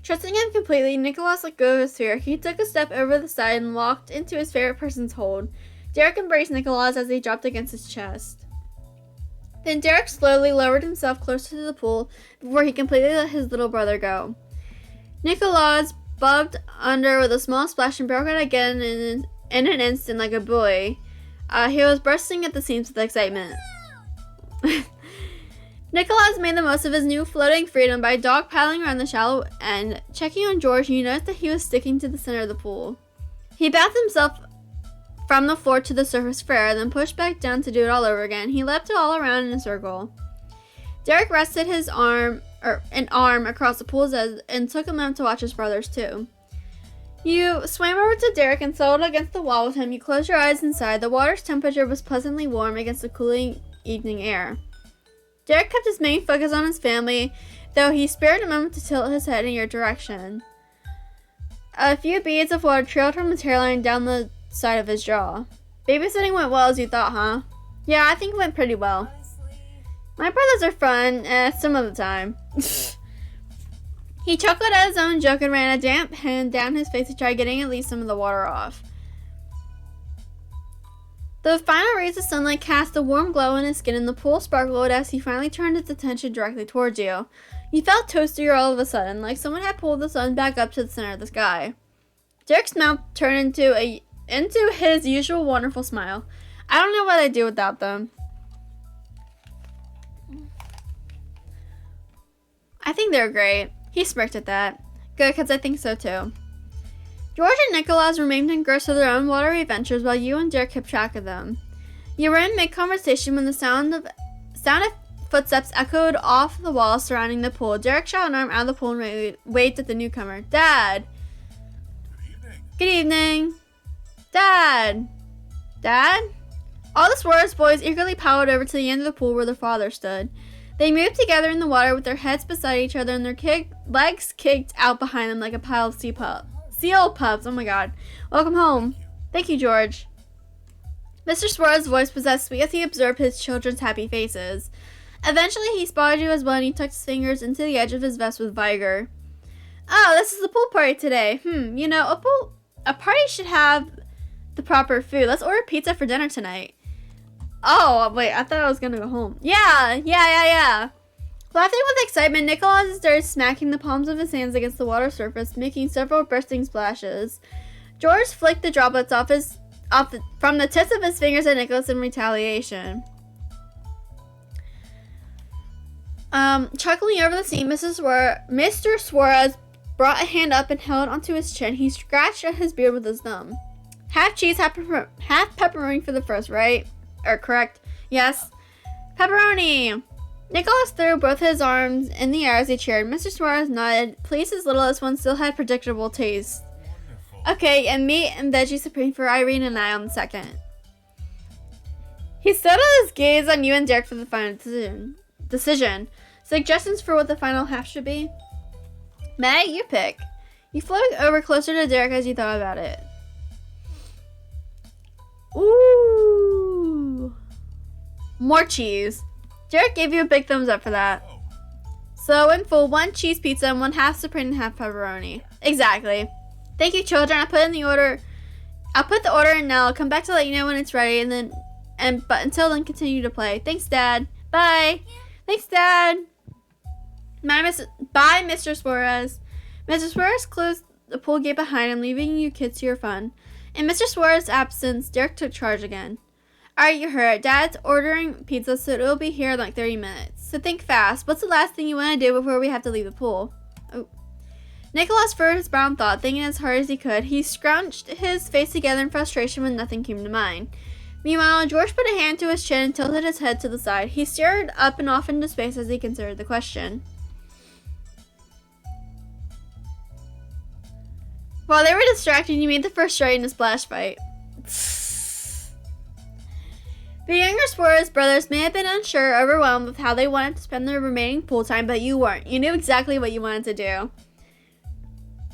Trusting him completely, Nicholas let go of his fear. He took a step over the side and walked into his favorite person's hold. Derek embraced Nicholas as he dropped against his chest. Then Derek slowly lowered himself closer to the pool before he completely let his little brother go. Nicholas bobbed under with a small splash and broke out again in an instant like a buoy. He was bursting at the seams with excitement. Nicholas made the most of his new floating freedom by dog paddling around the shallow end. Checking on George, you noticed that he was sticking to the center of the pool. He bathed himself from the floor to the surface for air, then pushed back down to do it all over again. He leapt all around in a circle. Derek rested his arm across the pool's edge and took a moment to watch his brothers too. You swam over to Derek and settled against the wall with him. You closed your eyes inside. The water's temperature was pleasantly warm against the cooling evening air. Derek kept his main focus on his family, though he spared a moment to tilt his head in your direction. A few beads of water trailed from his hairline down the side of his jaw. Babysitting went well as you thought, huh? Yeah, I think it went pretty well. My brothers are fun, some of the time. He chuckled at his own joke and ran a damp hand down his face to try getting at least some of the water off. The final rays of sunlight cast a warm glow on his skin, and the pool sparkled as he finally turned his attention directly towards you. You felt toastier all of a sudden, like someone had pulled the sun back up to the center of the sky. Derek's mouth turned into his usual wonderful smile. I don't know what I'd do without them. I think they're great. He smirked at that. Good, because I think so too. George and Nicholas remained engrossed with their own watery adventures while you and Derek kept track of them. You were in mid-conversation when the sound of footsteps echoed off the walls surrounding the pool. Derek shot an arm out of the pool and waved at the newcomer. Dad! Good evening. Dad! Dad? All the Suarez boys eagerly paddled over to the end of the pool where their father stood. They moved together in the water with their heads beside each other and their legs kicked out behind them like a pile of seal pups. Oh my god. Welcome home. Thank you, George. Mr. Suarez's voice possessed sweet as he observed his children's happy faces. Eventually, he spotted you as well and he tucked his fingers into the edge of his vest with vigor. Oh, this is the pool party today. You know, a party should have the proper food. Let's order pizza for dinner tonight. Oh, wait, I thought I was gonna go home. Yeah. Laughing with excitement, Nicholas started smacking the palms of his hands against the water surface, making several bursting splashes. George flicked the droplets from the tips of his fingers at Nicholas in retaliation. Chuckling over the scene, Mr. Suarez brought a hand up and held onto his chin. He scratched at his beard with his thumb. Half cheese, half pepperoni for the first, right? Or correct. Yes. Pepperoni! Nicholas threw both his arms in the air as he cheered. Mr. Suarez nodded, pleased his littlest one still had predictable taste. Okay, and meat and veggie supreme for Irene and I on the second. He settled his gaze on you and Derek for the final decision. Suggestions for what the final half should be? Meg, you pick. You floated over closer to Derek as you thought about it. Ooh. More cheese. Derek gave you a big thumbs up for that. So in full, 1 cheese pizza and 1 half supreme and half pepperoni. Exactly. Thank you, children. I'll put the order in now. I'll come back to let you know when it's ready, but until then, continue to play. Thanks, Dad. Bye. Thanks, Dad. Bye, Mr. Suarez. Mr. Suarez closed the pool gate behind him, leaving you kids to your fun. In Mr. Suarez's absence, Derek took charge again. Alright, you heard it. Dad's ordering pizza, so it'll be here in like 30 minutes. So think fast. What's the last thing you want to do before we have to leave the pool? Oh. Nicholas furrowed his brown thought, thinking as hard as he could. He scrunched his face together in frustration when nothing came to mind. Meanwhile, George put a hand to his chin and tilted his head to the side. He stared up and off into space as he considered the question. While they were distracted, you made the first strike in a splash fight. The younger Suarez brothers may have been unsure or overwhelmed with how they wanted to spend their remaining pool time, but you weren't. You knew exactly what you wanted to do.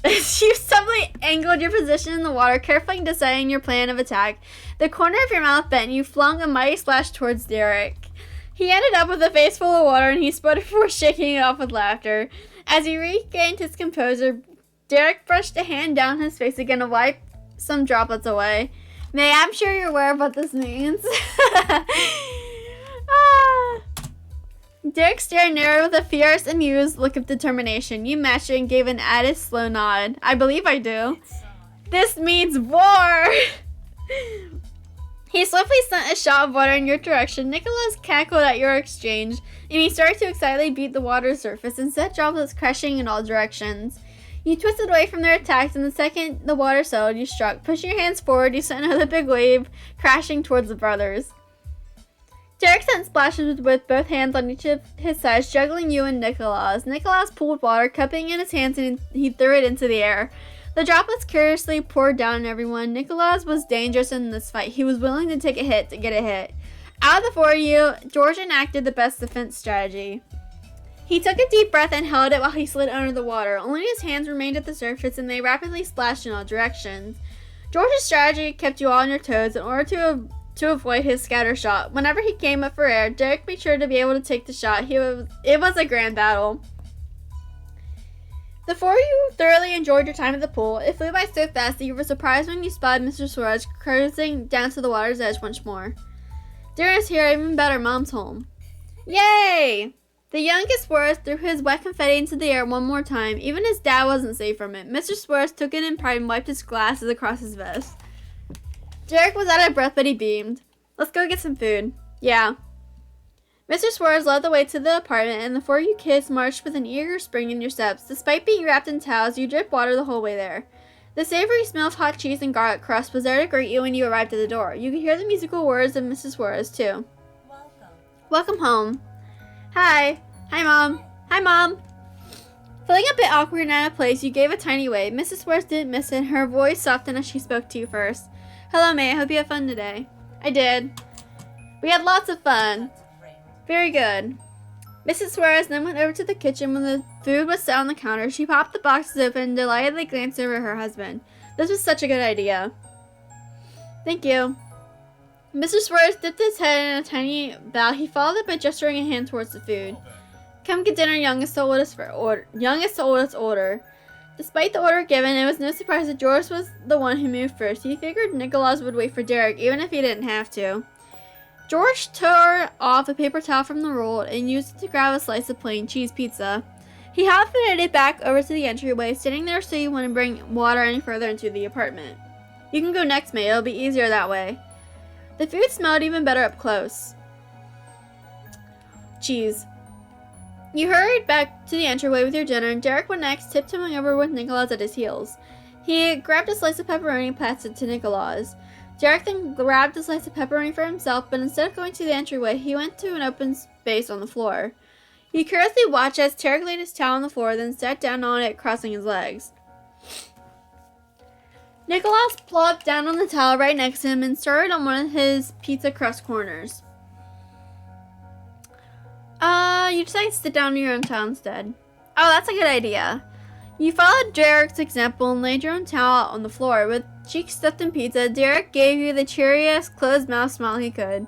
You subtly angled your position in the water, carefully deciding your plan of attack. The corner of your mouth bent, and you flung a mighty splash towards Derek. He ended up with a face full of water, and he sputtered before shaking it off with laughter. As he regained his composure, Derek brushed a hand down his face again to wipe some droplets away. May, I'm sure you're aware of what this means. Derek stared narrowed with a fierce, amused look of determination. You matched it and gave an added slow nod. I believe I do. This means war! He swiftly sent a shot of water in your direction. Nicholas cackled at your exchange, and he started to excitedly beat the water's surface and set droplets crashing in all directions. You twisted away from their attacks, and the second the water settled, you struck. Pushing your hands forward, you sent another big wave, crashing towards the brothers. Derek sent splashes with both hands on each of his sides, juggling you and Nicholas. Nicholas pulled water, cupping in his hands, and he threw it into the air. The droplets curiously poured down on everyone. Nicholas was dangerous in this fight. He was willing to take a hit to get a hit. Out of the 4 of you, George enacted the best defense strategy. He took a deep breath and held it while he slid under the water. Only his hands remained at the surface, and they rapidly splashed in all directions. George's strategy kept you all on your toes in order to avoid his scatter shot. Whenever he came up for air, Derek made sure to be able to take the shot. It was a grand battle. The 4 of you thoroughly enjoyed your time at the pool. It flew by so fast that you were surprised when you spotted Mr. Suarez cruising down to the water's edge once more. Dinner's here, even better, Mom's home. Yay! The youngest Suarez threw his wet confetti into the air one more time. Even his dad wasn't safe from it. Mr. Suarez took it in pride and wiped his glasses across his vest. Derek was out of breath, but he beamed. Let's go get some food. Yeah. Mr. Suarez led the way to the apartment, and the four of you kids marched with an eager spring in your steps. Despite being wrapped in towels, you dripped water the whole way there. The savory smell of hot cheese and garlic crust was there to greet you when you arrived at the door. You could hear the musical words of Mrs. Suarez, too. Welcome home. Hi. Hi, Mom. Hi, Mom. Feeling a bit awkward and out of place, you gave a tiny wave. Mrs. Suarez didn't miss it, and her voice softened as she spoke to you first. Hello, May. I hope you had fun today. I did. We had lots of fun. Very good. Mrs. Suarez then went over to the kitchen when the food was set on the counter. She popped the boxes open and delightedly glanced over at her husband. This was such a good idea. Thank you. Mr. Suarez dipped his head in a tiny bow. He followed it by gesturing a hand towards the food. Come get dinner, youngest to oldest order. Despite the order given, it was no surprise that George was the one who moved first. He figured 𝐸𝐺 would wait for Derek, even if he didn't have to. George tore off a paper towel from the roll and used it to grab a slice of plain cheese pizza. He half-fitted it back over to the entryway, sitting there so you wouldn't bring water any further into the apartment. You can go next, May. It'll be easier that way. The food smelled even better up close. Cheese. You hurried back to the entryway with your dinner, and Derek went next, tiptoeing over with 𝐸𝐺 at his heels. He grabbed a slice of pepperoni and passed it to 𝐸𝐺. Derek then grabbed a slice of pepperoni for himself, but instead of going to the entryway, he went to an open space on the floor. You curiously watched as Derek laid his towel on the floor, then sat down on it, crossing his legs. 𝐸𝐺 plopped down on the towel right next to him and started on one of his pizza crust corners. You decided to sit down on your own towel instead. Oh, that's a good idea. You followed Derek's example and laid your own towel on the floor. With cheeks stuffed in pizza, Derek gave you the cheeriest, closed-mouth smile he could.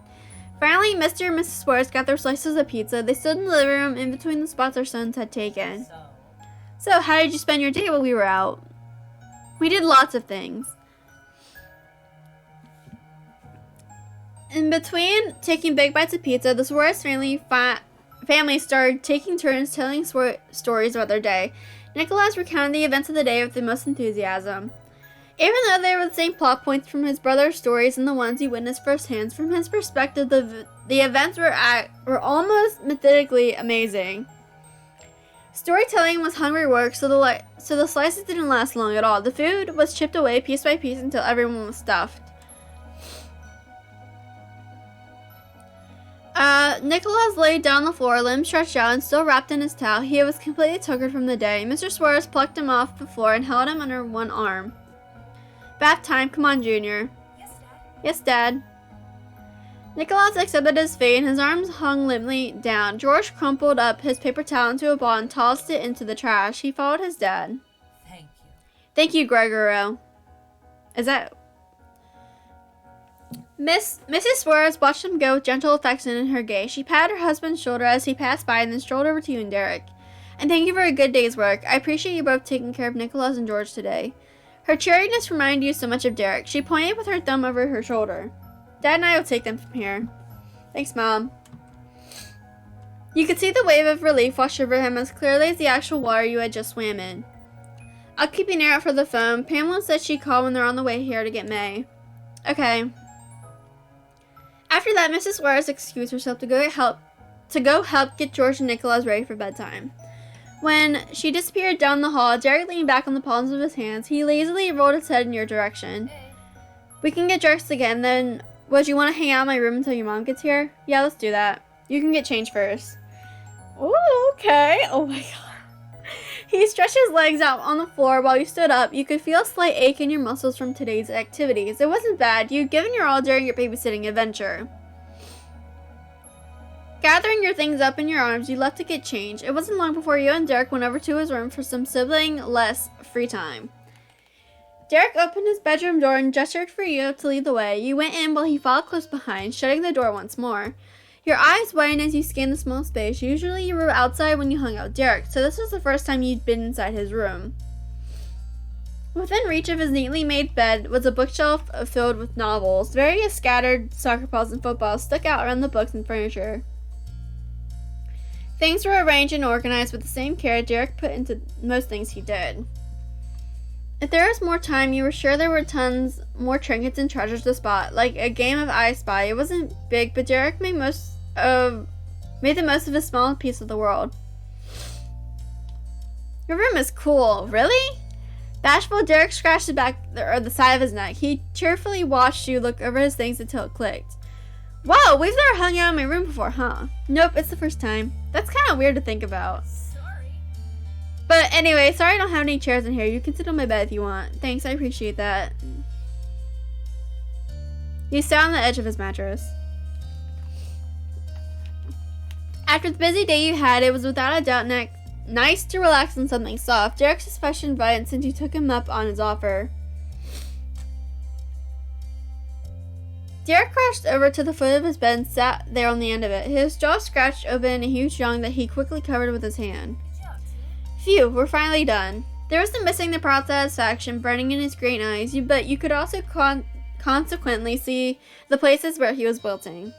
Finally, Mr. and Mrs. Suarez got their slices of pizza. They stood in the living room in between the spots their sons had taken. So, how did you spend your day while we were out? We did lots of things. In between taking big bites of pizza, the Suarez family started taking turns telling stories about their day. 𝐸𝐺 recounted the events of the day with the most enthusiasm. Even though they were the same plot points from his brother's stories and the ones he witnessed firsthand, from his perspective, the events were almost mythically amazing. Storytelling was hungry work, so the slices didn't last long at all. The food was chipped away piece by piece until everyone was stuffed. 𝐸𝐺 laid down on the floor, limbs stretched out and still wrapped in his towel. He was completely tuckered from the day. Mr. Suarez plucked him off the floor and held him under one arm. Bath time. Come on, Junior. Yes, Dad. 𝐸𝐺 accepted his fate and his arms hung limply down. George crumpled up his paper towel into a ball and tossed it into the trash. He followed his dad. Thank you, Gregorio. Is that... Mrs. Suarez watched him go with gentle affection in her gaze. She patted her husband's shoulder as he passed by and then strolled over to you and Derek. And thank you for a good day's work. I appreciate you both taking care of 𝐸𝐺 and George today. Her cheeriness reminded you so much of Derek. She pointed with her thumb over her shoulder. Dad and I will take them from here. Thanks, Mom. You could see the wave of relief wash over him as clearly as the actual water you had just swam in. I'll keep an ear out for the phone. Pamela said she'd call when they're on the way here to get May. Okay. After that, Mrs. Suarez excused herself to go help get George and 𝐸𝐺 ready for bedtime. When she disappeared down the hall, Derek leaned back on the palms of his hands. He lazily rolled his head in your direction. We can get dressed again, then would you want to hang out in my room until your mom gets here? Yeah, let's do that. You can get changed first. Ooh, okay. Oh my god. He stretched his legs out on the floor while you stood up. You could feel a slight ache in your muscles from today's activities. It wasn't bad. You'd given your all during your babysitting adventure. Gathering your things up in your arms, you left to get changed. It wasn't long before you and Derek went over to his room for some sibling-less free time. Derek opened his bedroom door and gestured for you to lead the way. You went in while he followed close behind, shutting the door once more. Your eyes widened as you scanned the small space. Usually you were outside when you hung out with Derek, so this was the first time you'd been inside his room. Within reach of his neatly made bed was a bookshelf filled with novels. Various scattered soccer balls and footballs stuck out around the books and furniture. Things were arranged and organized with the same care Derek put into most things he did. If there was more time, you were sure there were tons more trinkets and treasures to spot, like a game of I Spy. It wasn't big, but Derek made most of made the most of his small piece of the world. Your room is cool. Really? Bashful, Derek scratched the side of his neck. He cheerfully watched you look over his things until it clicked. Whoa, we've never hung out in my room before, huh? Nope, it's the first time. That's kind of weird to think about. Sorry. But anyway, sorry I don't have any chairs in here. You can sit on my bed if you want. Thanks, I appreciate that. He sat on the edge of his mattress. After the busy day you had, it was without a doubt nice to relax on something soft. Derek's suspicion invited since you took him up on his offer. Derek crashed over to the foot of his bed and sat there on the end of it. His jaw scratched open a huge yawn that he quickly covered with his hand. Good job, Tim. Phew, we're finally done. There was some missing the proud satisfaction burning in his green eyes, but you could also consequently see the places where he was wilting.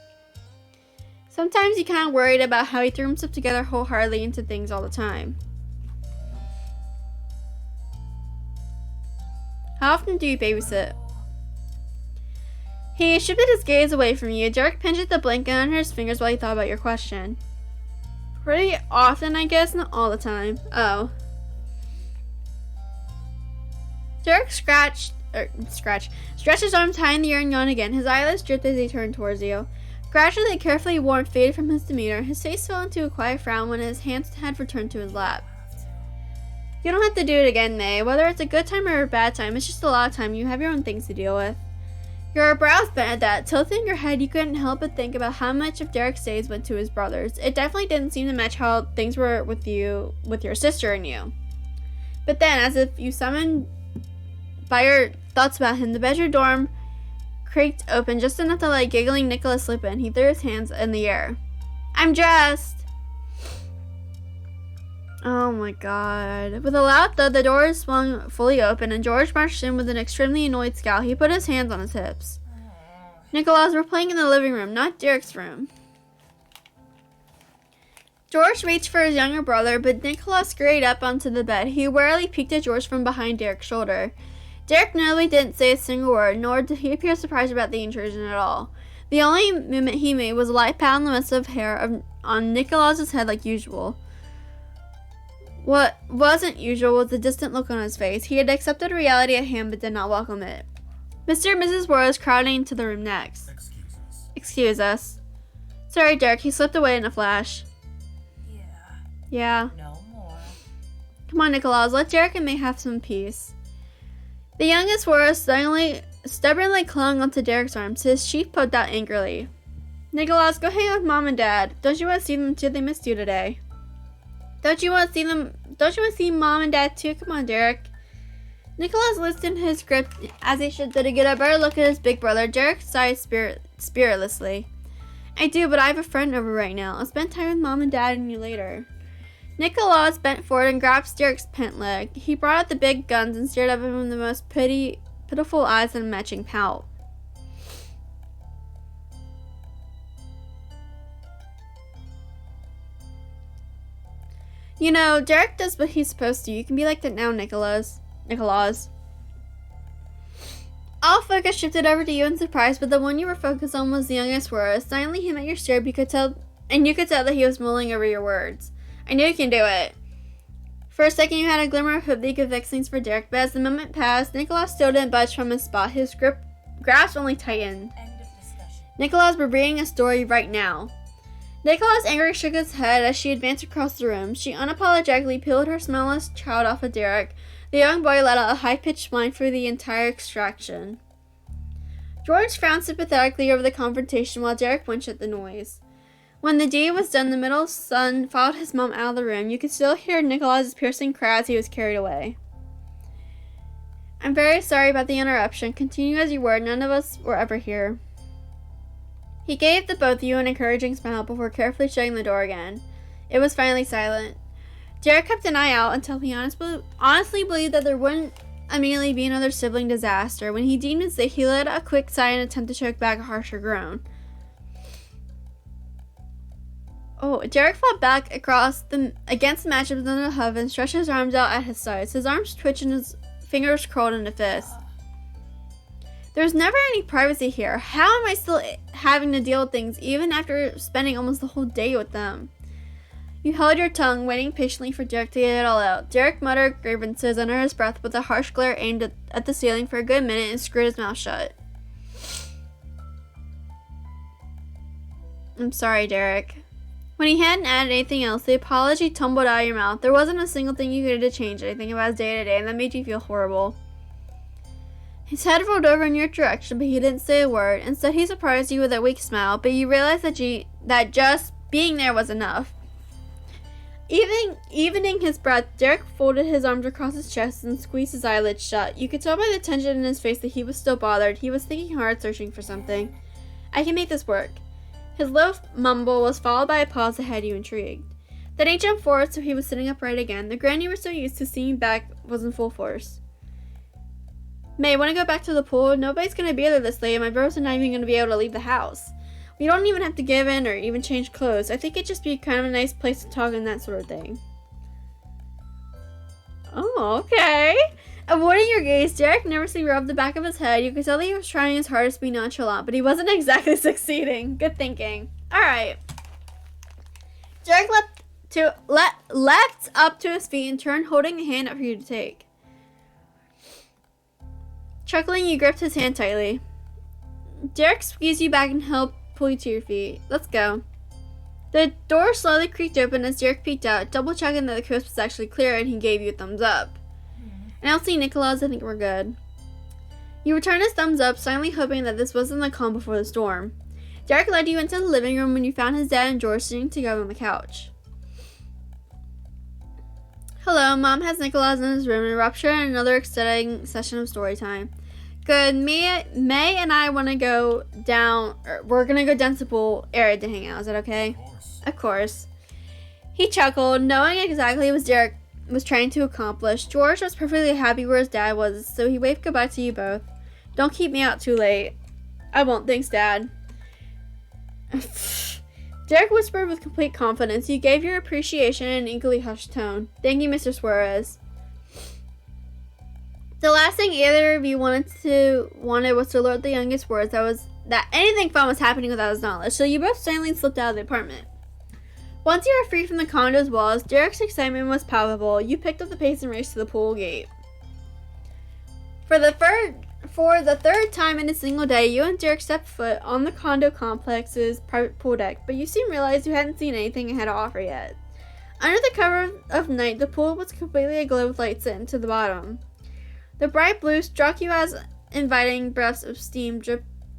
Sometimes he kind of worried about how he threw himself together wholeheartedly into things all the time. How often do you babysit? He shifted his gaze away from you. Derek pinched at the blanket under his fingers while he thought about your question. Pretty often, I guess, not all the time. Oh. Derek stretched his arms high in the air and yawned again. His eyelids dripped as he turned towards you. Gradually, the carefully warmth faded from his demeanor. His face fell into a quiet frown when his hands had returned to his lap. You don't have to do it again, May. Whether it's a good time or a bad time, it's just a lot of time. You have your own things to deal with. Your brows bent at that. Tilting your head, you couldn't help but think about how much of Derek's days went to his brothers. It definitely didn't seem to match how things were with your sister and you. But then, as if you summoned by your thoughts about him, the bedroom door creaked open just enough to let giggling Nicholas slip in. He threw his hands in the air. I'm dressed! Oh my god. With a loud thud, the door swung fully open and George marched in with an extremely annoyed scowl. He put his hands on his hips. Nicholas, we're playing in the living room, not Derek's room. George reached for his younger brother, but Nicholas scurried up onto the bed. He warily peeked at George from behind Derek's shoulder. Derek nearly didn't say a single word, nor did he appear surprised about the intrusion at all. The only movement he made was a light pat on the mess of hair on Nicholas's head like usual. What wasn't usual was the distant look on his face. He had accepted reality at hand but did not welcome it. Mr. and Mrs. Ward was crowding into the room next. Excuse us. Sorry, Derek. He slipped away in a flash. Yeah. No more. Come on, Nicholas. Let Derek and May have some peace. The youngest Ward stubbornly clung onto Derek's arms. His cheek poked out angrily. Nicholas, go hang out with Mom and Dad. Don't you want to see them too? They missed you today. Don't you want to see them? Don't you want to see Mom and Dad too? Come on, Derek. Nicholas loosened his grip as he should to get a better look at his big brother. Derek sighed spiritlessly. I do, but I have a friend over right now. I'll spend time with Mom and Dad and you later. Nicholas bent forward and grabbed Derek's pant leg. He brought out the big guns and stared up at him with the most pitiful eyes and a matching pout. You know, Derek does what he's supposed to. You can be like that now, Nicholas. All focus shifted over to you in surprise, but the one you were focused on was the youngest Ward. Silently, he met your stare, you could tell that he was mulling over your words. I knew you can do it. For a second, you had a glimmer of hope that you could fix things for Derek, but as the moment passed, Nicholas still didn't budge from his spot. His grasp only tightened. End of discussion. Nicholas, we're reading a story right now. Nicholas angrily shook his head as she advanced across the room. She unapologetically peeled her smallest child off of Derek. The young boy let out a high-pitched whine for the entire extraction. George frowned sympathetically over the confrontation while Derek winced at the noise. When the deed was done, the middle son followed his mom out of the room. You could still hear Nicholas's piercing cry as he was carried away. I'm very sorry about the interruption. Continue as you were. None of us were ever here. He gave the both of you an encouraging smile before carefully shutting the door again. It was finally silent. Derek kept an eye out until he honestly believed that there wouldn't immediately be another sibling disaster. When he deemed it safe, he let out a quick sigh and attempted to choke back a harsher groan. Oh, Derek fought back against the mattress under the hub and stretched his arms out at his sides. His arms twitched and his fingers curled into fists. There's never any privacy here. How am I still having to deal with things even after spending almost the whole day with them? You held your tongue, waiting patiently for Derek to get it all out. Derek muttered grievances under his breath with a harsh glare aimed at the ceiling for a good minute and screwed his mouth shut. I'm sorry, Derek. When he hadn't added anything else, the apology tumbled out of your mouth. There wasn't a single thing you could do to change anything about his day-to-day, and that made you feel horrible. His head rolled over in your direction, but he didn't say a word. Instead, he surprised you with a weak smile, but you realized that just being there was enough. Evening his breath, Derek folded his arms across his chest and squeezed his eyelids shut. You could tell by the tension in his face that he was still bothered. He was thinking hard, searching for something. I can make this work. His low mumble was followed by a pause that had you intrigued. Then he jumped forward, so he was sitting upright again. The grin you were so used to seeing back was in full force. May, want to go back to the pool? Nobody's going to be there this late, and my bros are not even going to be able to leave the house. We don't even have to give in or even change clothes. I think it'd just be kind of a nice place to talk and that sort of thing. Oh, okay. Avoiding your gaze, Derek nervously rubbed the back of his head. You could tell that he was trying his hardest to be nonchalant, but he wasn't exactly succeeding. Good thinking. Alright. Derek leapt up to his feet and turned, holding a hand up for you to take. Chuckling, you gripped his hand tightly. Derek squeezed you back and helped pull you to your feet. Let's go. The door slowly creaked open as Derek peeked out, double-checking that the coast was actually clear, and he gave you a thumbs up. And I'll see Nicholas, I think we're good. You returned his thumbs up, silently hoping that this wasn't the calm before the storm. Derek led you into the living room when you found his dad and George sitting together on the couch. Hello, Mom has Nicholas in his room and eruption and another exciting session of story time. Good. May and I want to go down, we're going to go down to the pool area to hang out. Is that okay? Of course. He chuckled, knowing exactly what Derek was trying to accomplish. George was perfectly happy where his dad was, so he waved goodbye to you both. Don't keep me out too late. I won't, thanks, Dad. Derek whispered with complete confidence. You gave your appreciation in an equally hushed tone. Thank you, Mr. Suarez. The last thing either of you wanted was to alert the youngest words that anything fun was happening without his knowledge, so you both silently slipped out of the apartment. Once you were free from the condo's walls, Derek's excitement was palpable. You picked up the pace and raced to the pool gate. For the third time in a single day, you and Derek stepped foot on the condo complex's private pool deck, but you soon realized you hadn't seen anything it had to offer yet. Under the cover of night, the pool was completely aglow with lights set into the bottom. The bright blue struck you as inviting breaths of steam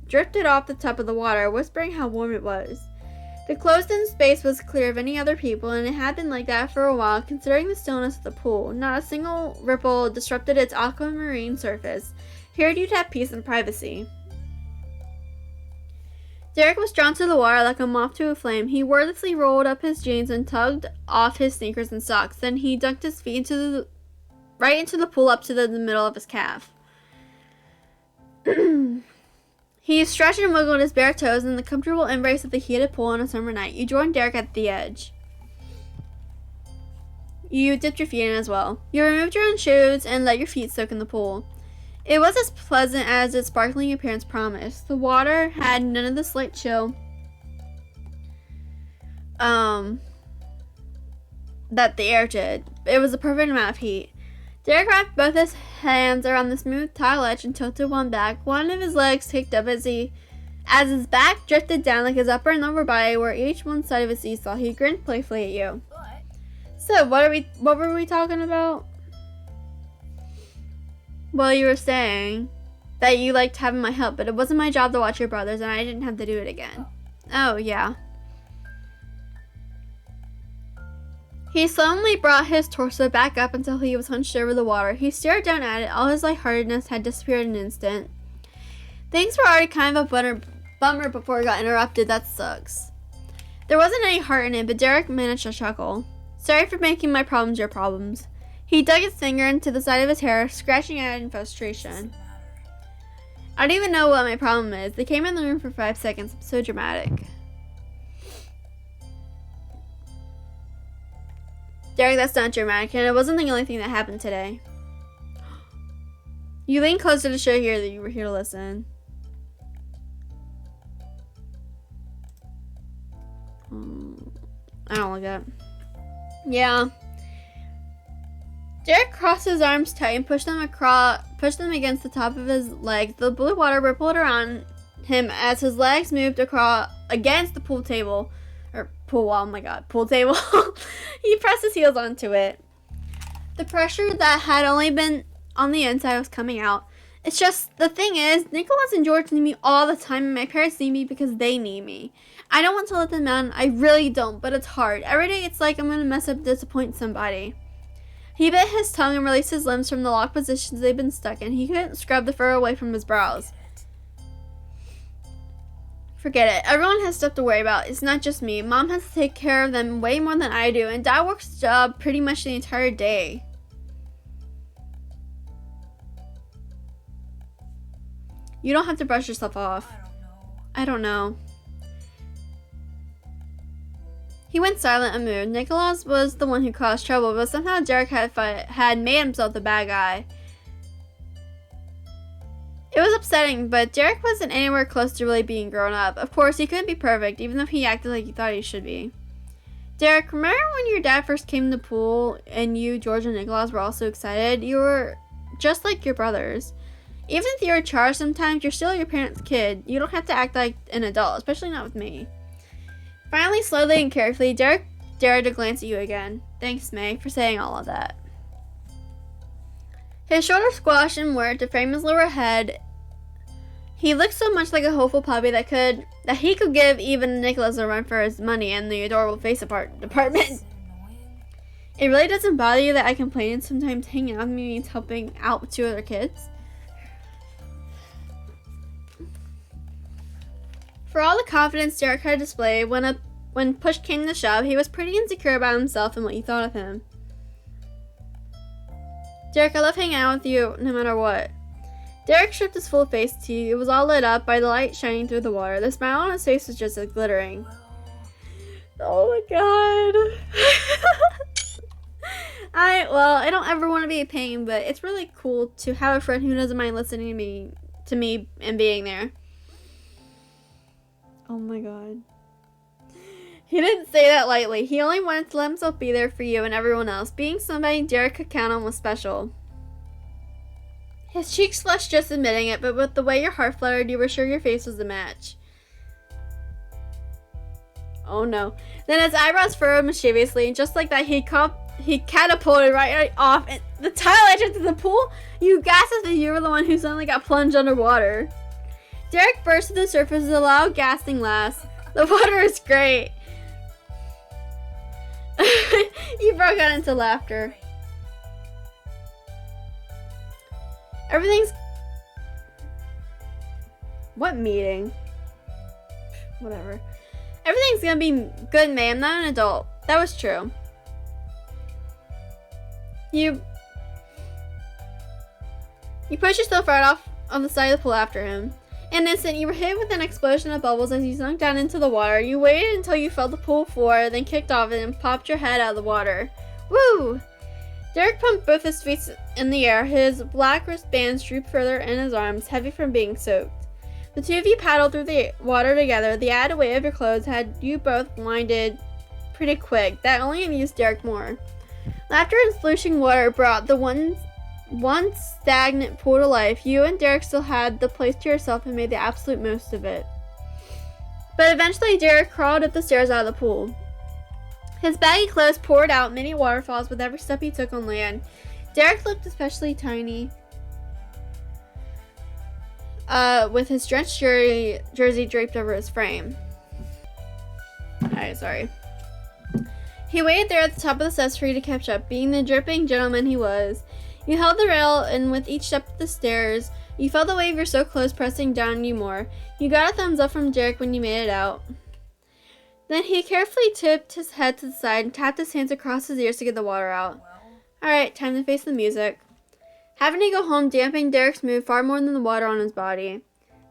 drifted off the top of the water, whispering how warm it was. The closed-in space was clear of any other people, and it had been like that for a while, considering the stillness of the pool. Not a single ripple disrupted its aquamarine surface. Here you'd have peace and privacy. Derek was drawn to the water like a moth to a flame. He wordlessly rolled up his jeans and tugged off his sneakers and socks. Then he dunked his feet right into the pool up to the middle of his calf. He stretched and wiggled his bare toes in the comfortable embrace of the heated pool on a summer night. You joined Derek at the edge. You dipped your feet in as well. You removed your own shoes and let your feet soak in the pool. It was as pleasant as its sparkling appearance promised. The water had none of the slight chill that the air did. It was the perfect amount of heat. Derek wrapped both his hands around the smooth tile edge and tilted one back. One of his legs kicked up as his back drifted down like his upper and lower body were each one side of a seesaw. He grinned playfully at you. So, what were we talking about? Well, you were saying that you liked having my help, but it wasn't my job to watch your brothers, and I didn't have to do it again. Oh, yeah. He slowly brought his torso back up until he was hunched over the water. He stared down at it. All his lightheartedness had disappeared in an instant. Things were already kind of a bummer before it got interrupted. That sucks. There wasn't any heart in it, but Derek managed to chuckle. Sorry for making my problems your problems. He dug his finger into the side of his hair, scratching at it in frustration. I don't even know what my problem is. They came in the room for 5 seconds. I'm so dramatic. Derek, that's not dramatic, and it wasn't the only thing that happened today. You lean closer to show here that you were here to listen. I don't like that. Yeah. Derek crossed his arms tight and pushed them against the top of his legs. The blue water rippled around him as his legs moved against the pool table. Or pool wall, oh my god, pool table. He pressed his heels onto it. The pressure that had only been on the inside was coming out. It's just, the thing is, Nicholas and George need me all the time, and my parents need me because they need me. I don't want to let them down, I really don't, but it's hard. Every day it's like I'm gonna mess up and disappoint somebody. He bit his tongue and released his limbs from the locked positions they'd been stuck in. He couldn't scrub the fur away from his brows. Forget it. Everyone has stuff to worry about. It's not just me. Mom has to take care of them way more than I do, and Dad works the job pretty much the entire day. You don't have to brush yourself off. I don't know. He went silent and moved. Nicholas was the one who caused trouble, but somehow Derek had made himself the bad guy. It was upsetting, but Derek wasn't anywhere close to really being grown up. Of course, he couldn't be perfect, even though he acted like he thought he should be. Derek, remember when your dad first came to the pool and you, George, and Nicholas were all so excited? You were just like your brothers. Even if you're charged sometimes, you're still your parents' kid. You don't have to act like an adult, especially not with me. Finally, slowly and carefully, Derek dared to glance at you again. Thanks, May, for saying all of that. His shoulders squashed and worked to frame his lower head. He looked so much like a hopeful puppy that he could give even Nicholas a run for his money in the adorable face department. It really doesn't bother you that I complain and sometimes hanging out with me means helping out with 2 other kids? For all the confidence Derek had displayed, when push came to shove, he was pretty insecure about himself and what you thought of him. Derek, I love hanging out with you no matter what. Derek stripped his full face to you. It was all lit up by the light shining through the water. The smile on his face was just as glittering. Oh my god. I don't ever want to be a pain, but it's really cool to have a friend who doesn't mind listening to me and being there. Oh my god. He didn't say that lightly. He only wanted to let himself be there for you and everyone else. Being somebody Derek could count on was special. His cheeks flushed just admitting it, but with the way your heart fluttered, you were sure your face was a match. Oh no. Then his eyebrows furrowed mischievously, and just like that, he catapulted right off the tile edge into the pool. You gasped as if you were the one who suddenly got plunged underwater. Derek burst to the surface with a loud gasping laugh. The water is great. He broke out into laughter. What meeting? Whatever. Everything's gonna be good, May. I'm not an adult. That was true. You pushed yourself right off on the side of the pool after him. In an instant, you were hit with an explosion of bubbles as you sunk down into the water. You waited until you felt the pool floor, then kicked off it and popped your head out of the water. Woo! Derek pumped both his feet in the air. His black wristbands drooped further in his arms, heavy from being soaked. The two of you paddled through the water together. The added weight of your clothes had you both blinded pretty quick. That only amused Derek more. Laughter and slushing water brought the once stagnant pool to life. You and Derek still had the place to yourself and made the absolute most of it. But eventually Derek crawled up the stairs out of the pool. His baggy clothes poured out many waterfalls with every step he took on land. Derek looked especially tiny, with his drenched jersey draped over his frame. Alright, sorry. He waited there at the top of the steps for you to catch up, being the dripping gentleman he was. You held the rail, and with each step of the stairs, you felt the weight of your so clothes pressing down on you more. You got a thumbs up from Derek when you made it out. Then he carefully tipped his head to the side and tapped his hands across his ears to get the water out. Alright, time to face the music. Having to go home dampened Derek's mood far more than the water on his body.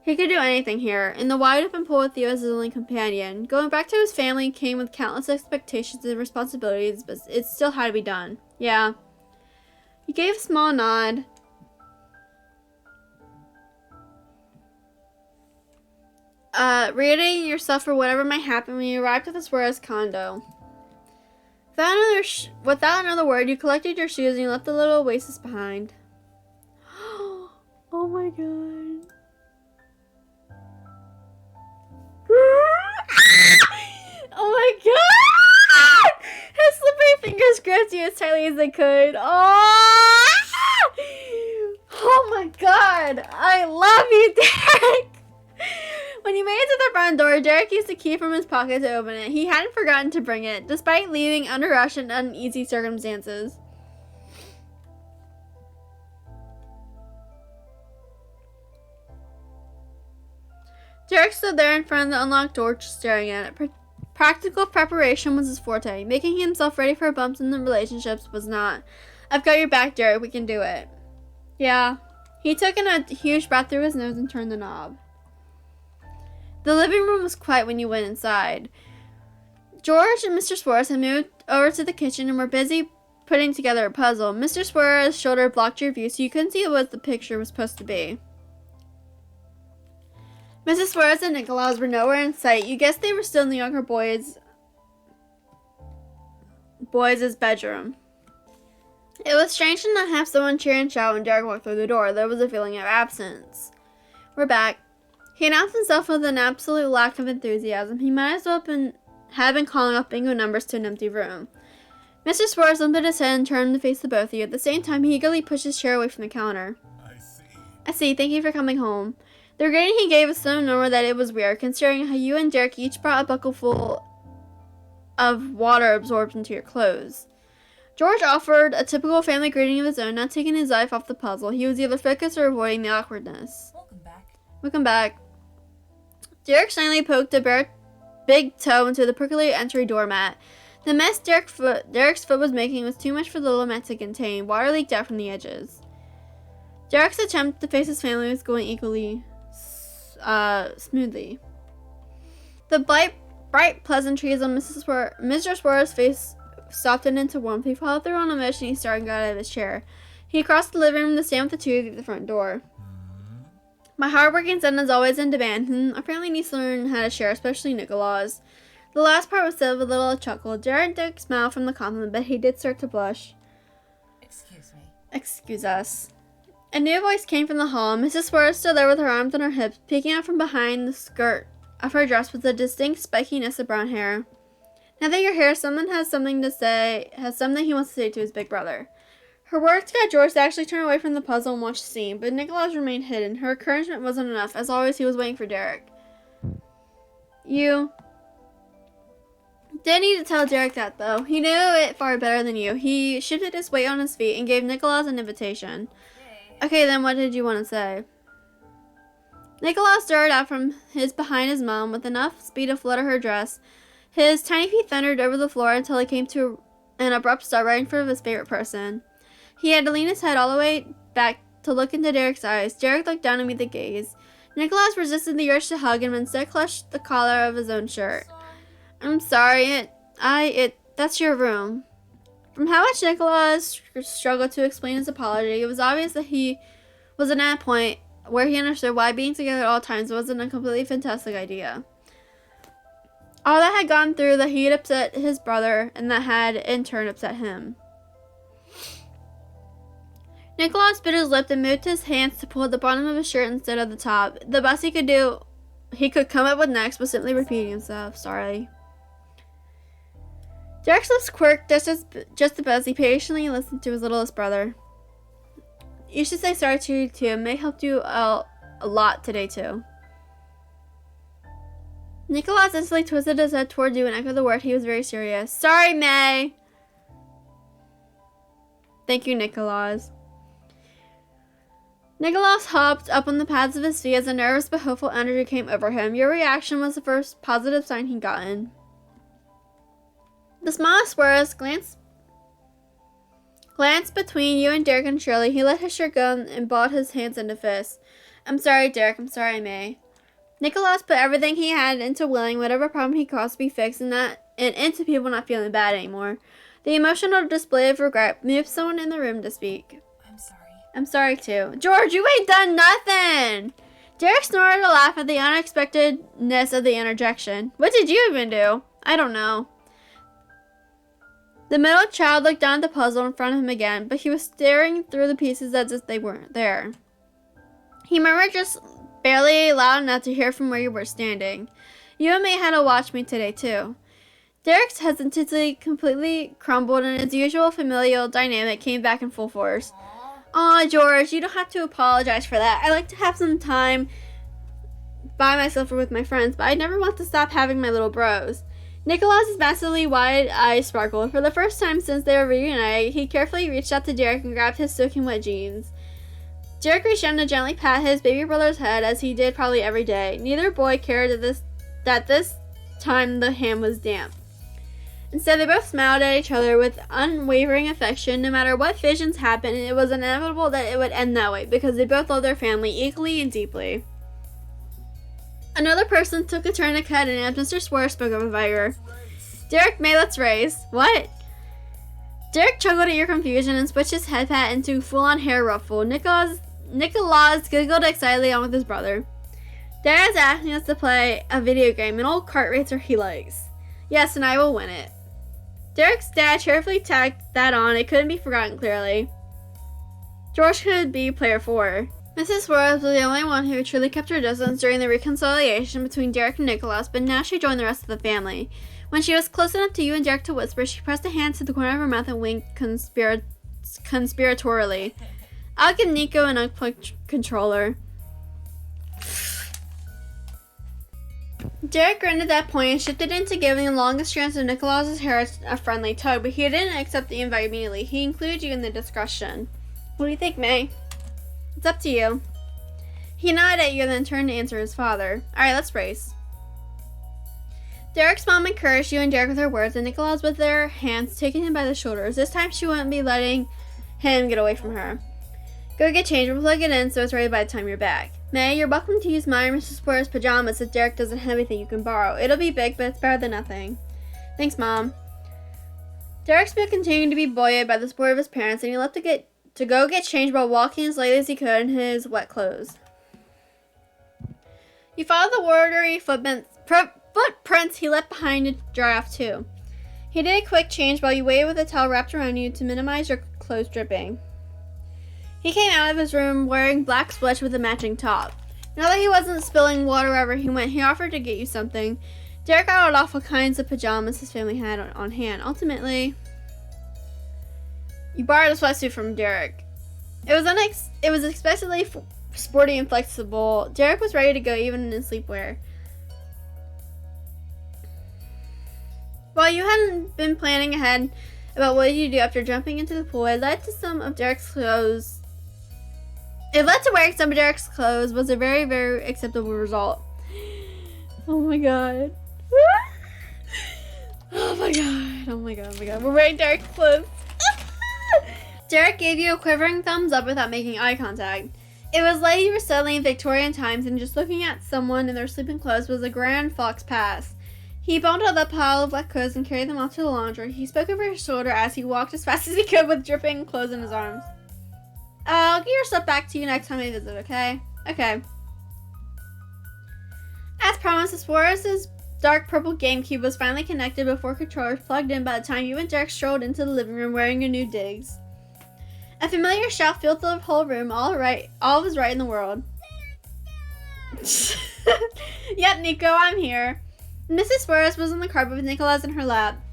He could do anything here, in the wide open pool with you as his only companion. Going back to his family came with countless expectations and responsibilities, but it still had to be done. Yeah. He gave a small nod. reading yourself for whatever might happen when you arrived at the Suarez condo. Without another word, you collected your shoes and you left the little oasis behind. Oh my god. Oh my god! His slippery fingers gripped you as tightly as they could. Oh! Oh my god! I love you, Derek! When you made it to the front door, Derek used the key from his pocket to open it. He hadn't forgotten to bring it, despite leaving under rushed and uneasy circumstances. Derek stood there in front of the unlocked door, staring at it. Practical preparation was his forte. Making himself ready for bumps in the relationships was not. I've got your back, Derek. We can do it. Yeah. He took in a huge breath through his nose and turned the knob. The living room was quiet when you went inside. George and Mr. Suarez had moved over to the kitchen and were busy putting together a puzzle. Mr. Suarez's shoulder blocked your view, so you couldn't see what the picture was supposed to be. Mrs. Suarez and Nicholas were nowhere in sight. You guessed they were still in the younger boys' bedroom. It was strange to not have someone cheer and shout when Derek walked through the door. There was a feeling of absence. We're back. He announced himself with an absolute lack of enthusiasm. He might as well have been calling off bingo numbers to an empty room. Mr. Suarez lifted his head and turned to face the both of you. At the same time, he eagerly pushed his chair away from the counter. I see. Thank you for coming home. The greeting he gave was so normal that it was weird, considering how you and Derek each brought a bucket full of water absorbed into your clothes. George offered a typical family greeting of his own, not taking his eyes off the puzzle. He was either focused or avoiding the awkwardness. Welcome back. Derek silently poked a bare big toe into the percolator entry doormat. The mess Derek's foot was making was too much for the little mat to contain. Water leaked out from the edges. Derek's attempt to face his family was going equally smoothly. The bright pleasantries on Mr. Suarez's face softened into warmth. He followed through on a mission. He started and got out of his chair. He crossed the living room to stand with the two of you at the front door. My hardworking son is always in demand. Apparently needs to learn how to share, especially Nicholas. The last part was said with a little chuckle. Derek did smile from the compliment, but he did start to blush. Excuse me. Excuse us. A new voice came from the hall. Mrs. Suarez stood there with her arms on her hips, peeking out from behind the skirt of her dress with a distinct spikiness of brown hair. Now that you're here, someone has something he wants to say to his big brother. Her words got George to actually turn away from the puzzle and watch the scene, but Nicholas remained hidden. Her encouragement wasn't enough. As always, he was waiting for Derek. You didn't need to tell Derek that, though. He knew it far better than you. He shifted his weight on his feet and gave Nicholas an invitation. Okay, then what did you want to say? Nicholas started out from behind his mom with enough speed to flutter her dress. His tiny feet thundered over the floor until he came to an abrupt stop right in front of his favorite person. He had to lean his head all the way back to look into Derek's eyes. Derek looked down and met the gaze. Nicholas resisted the urge to hug him and instead clutched the collar of his own shirt. I'm sorry, that's your room. From how much Nicholas struggled to explain his apology, it was obvious that he was at a point where he understood why being together at all times wasn't a completely fantastic idea. All that had gone through that he had upset his brother, and that had in turn upset him. Nicholas bit his lip and moved his hands to pull at the bottom of his shirt instead of the top. The best he could come up with next was simply repeating himself. Sorry. Derek's lips quirked just a bit as he patiently listened to his littlest brother. You should say sorry to you too. It may help you a lot today too. Nicholas instantly twisted his head toward you and echoed the word. He was very serious. Sorry, May. Thank you, Nicholas. Nicholas hopped up on the pads of his feet as a nervous but hopeful energy came over him. Your reaction was the first positive sign he'd gotten. The smile of Suarez glanced between you and Derek and Shirley. He let his shirt go and balled his hands into fists. I'm sorry, Derek. I'm sorry, May. Nicholas put everything he had into willing whatever problem he caused to be fixed and into people not feeling bad anymore. The emotional display of regret moved someone in the room to speak. I'm sorry. I'm sorry too. George, you ain't done nothing! Derek snorted a laugh at the unexpectedness of the interjection. What did you even do? I don't know. The middle child looked down at the puzzle in front of him again, but he was staring through the pieces as if they weren't there. He murmured just barely loud enough to hear from where you were standing. You and me had to watch me today, too. Derek's hesitancy completely crumbled and his usual familial dynamic came back in full force. Aw, George, you don't have to apologize for that. I like to have some time by myself or with my friends, but I never want to stop having my little bros. Nicholas's massively wide eyes sparkled. For the first time since they were reunited, he carefully reached out to Derek and grabbed his soaking wet jeans. Derek reached down to gently pat his baby brother's head, as he did probably every day. Neither boy cared that this time the hand was damp. Instead, they both smiled at each other with unwavering affection. No matter what visions happened, it was inevitable that it would end that way, because they both loved their family equally and deeply. Another person took a turn to cut in as Mr. Swear spoke up with vigor. Derek, May, let's race. What? Derek chuckled at your confusion and switched his head pat into full-on hair ruffle. Nicholas giggled excitedly on with his brother. Dad's asking us to play a video game, an old kart racer he likes. Yes, and I will win it. Derek's dad cheerfully tacked that on. It couldn't be forgotten clearly. George could be player 4. Mrs. Suarez was the only one who truly kept her distance during the reconciliation between Derek and Nicholas, but now she joined the rest of the family. When she was close enough to you and Derek to whisper, she pressed a hand to the corner of her mouth and winked conspiratorially. I'll give Nico an unplugged controller. Derek grinned at that point and shifted into giving the longest strands of Nicholas's hair a friendly tug, but he didn't accept the invite immediately. He included you in the discussion. What do you think, May? It's up to you. He nodded at you and then turned to answer his father. Alright, let's race. Derek's mom encouraged you and Derek with her words, and Nicholas with their hands taking him by the shoulders. This time she wouldn't be letting him get away from her. Go get changed, we'll plug it in so it's ready by the time you're back. May, you're welcome to use mine or Mrs. Square's pajamas if Derek doesn't have anything you can borrow. It'll be big, but it's better than nothing. Thanks, Mom. Derek's been continuing to be buoyed by the support of his parents, and he left to go get changed while walking as late as he could in his wet clothes. You followed the watery footprints he left behind to dry off too. He did a quick change while you waited with a towel wrapped around you to minimize your clothes dripping. He came out of his room wearing black sweats with a matching top. Now that he wasn't spilling water wherever he went, he offered to get you something. Derek rattled off what kinds of pajamas his family had on hand. Ultimately, you borrowed a sweatsuit from Derek. It was expectedly sporty and flexible. Derek was ready to go even in his sleepwear. While you hadn't been planning ahead about what you'd do after jumping into the pool, it led to wearing some of Derek's clothes was a very, very acceptable result. Oh my god. Oh my god. Oh my god. Oh my god. We're wearing Derek's clothes. Derek gave you a quivering thumbs up without making eye contact. It was like you were suddenly in Victorian times, and just looking at someone in their sleeping clothes was a grand fox pass. He bundled up a pile of wet clothes and carried them off to the laundry. He spoke over his shoulder as he walked as fast as he could with dripping clothes in his arms. I'll get your stuff back to you next time I visit, okay? Okay. As promised, the Suarez's dark purple GameCube was finally connected before controllers plugged in by the time you and Derek strolled into the living room wearing your new digs. A familiar shout filled the whole room. All was right in the world. Yep, Nico, I'm here. Mrs. Suarez was on the carpet with Nicholas in her lap.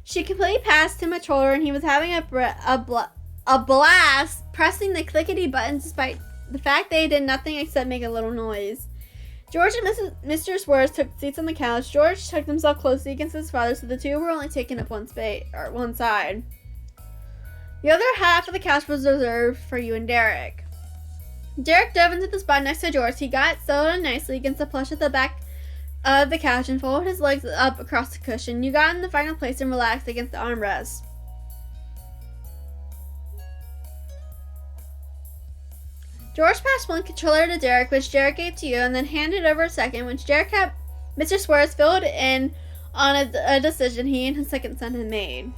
She completely passed him a troller, and he was having a blast pressing the clickety buttons despite the fact they did nothing except make a little noise. George and Mr. Suarez took seats on the couch. George tucked himself closely against his father, so the two were only taking up one side. The other half of the couch was reserved for you and Derek. Derek dove into the spot next to George. He got settled in nicely against the plush at the back of the couch and folded his legs up across the cushion. You got in the final place and relaxed against the armrest. George passed one controller to Derek, which Derek gave to you, and then handed over a second, which Derek had Mr. Suarez filled in on a decision he and his second son had made.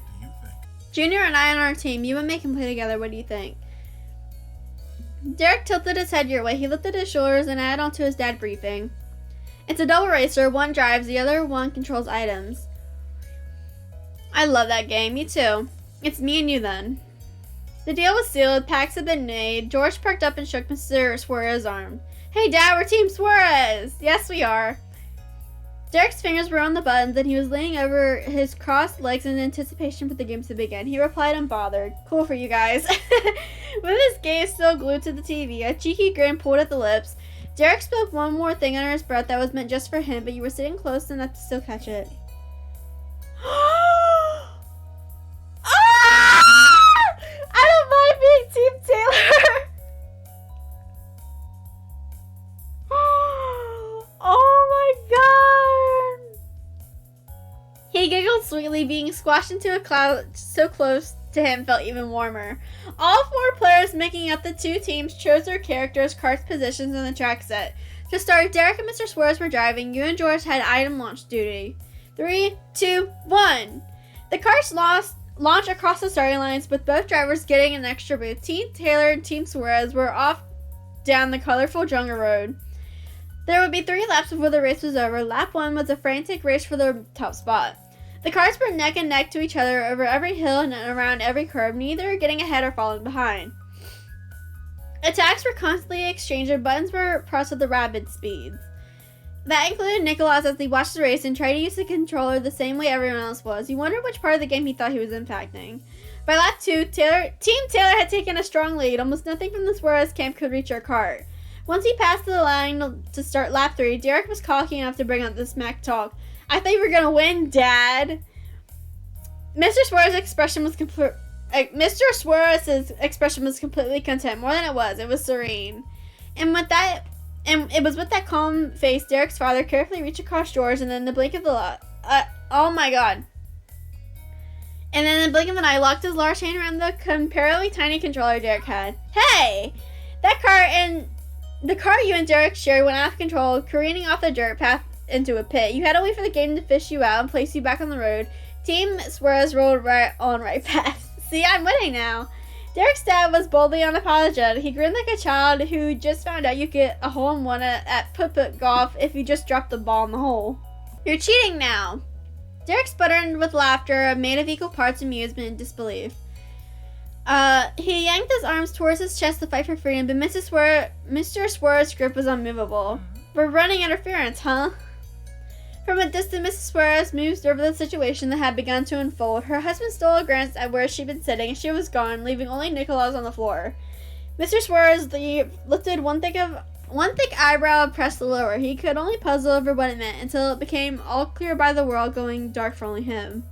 Junior and I on our team, you and May can play together. What do you think? Derek tilted his head your way. He lifted his shoulders and added onto his dad briefing. It's a double racer. One drives, the other one controls items. I love that game. Me too. It's me and you then. The deal was sealed. Packs had been made. George perked up and shook Mr. Suarez's arm. Hey, Dad, we're Team Suarez. Yes, we are. Derek's fingers were on the buttons and he was leaning over his crossed legs in anticipation for the games to begin. He replied unbothered. Cool for you guys. With his gaze still glued to the TV, a cheeky grin pulled at the lips. Derek spoke one more thing under his breath that was meant just for him, but you were sitting close enough to still catch it. I don't mind being Team Taylor. Oh my god. He giggled sweetly. Being squashed into a cloud so close to him felt even warmer. All four players making up the two teams chose their characters, carts, positions, and the track set. To start, Derek and Mr. Suarez were driving. You and George had item launch duty. 3, 2, 1. The carts launch across the starting lines, with both drivers getting an extra boost. Team Taylor and Team Suarez were off down the colorful jungle road. There would be 3 laps before the race was over. Lap 1 was a frantic race for the top spot. The cars were neck and neck to each other over every hill and around every curve, neither getting ahead or falling behind. Attacks were constantly exchanged and buttons were pressed at the rapid speeds. That included Nicholas as he watched the race and tried to use the controller the same way everyone else was. You wondered which part of the game he thought he was impacting. By lap 2, Team Taylor had taken a strong lead. Almost nothing from the Suarez camp could reach our cart. Once he passed the line to start lap 3, Derek was cocky enough to bring out the smack talk. I thought you were gonna win, Dad. Mr. Suarez's expression was completely content. More than it was serene. And it was with that calm face, Derek's father carefully reached across George, and then in the blink of oh my god. And then in the blink of an eye, locked his large hand around the comparatively tiny controller Derek had. Hey! The car you and Derek shared went out of control, careening off the dirt path into a pit. You had to wait for the game to fish you out and place you back on the road. Team Suarez rolled right past. See, I'm winning now. Derek's dad was boldly unapologetic. He grinned like a child who just found out you get a hole-in-one at put-put golf if you just dropped the ball in the hole. You're cheating now. Derek sputtered with laughter, made of equal parts amusement and disbelief. He yanked his arms towards his chest to fight for freedom, but Mr. Suarez's grip was unmovable. We're running interference, huh? From a distance, Mrs. Suarez mused over the situation that had begun to unfold. Her husband stole a glance at where she'd been sitting, and she was gone, leaving only Nicholas on the floor. Mr. Suarez lifted one thick eyebrow and pressed the lower. He could only puzzle over what it meant until it became all clear by the world going dark for only him.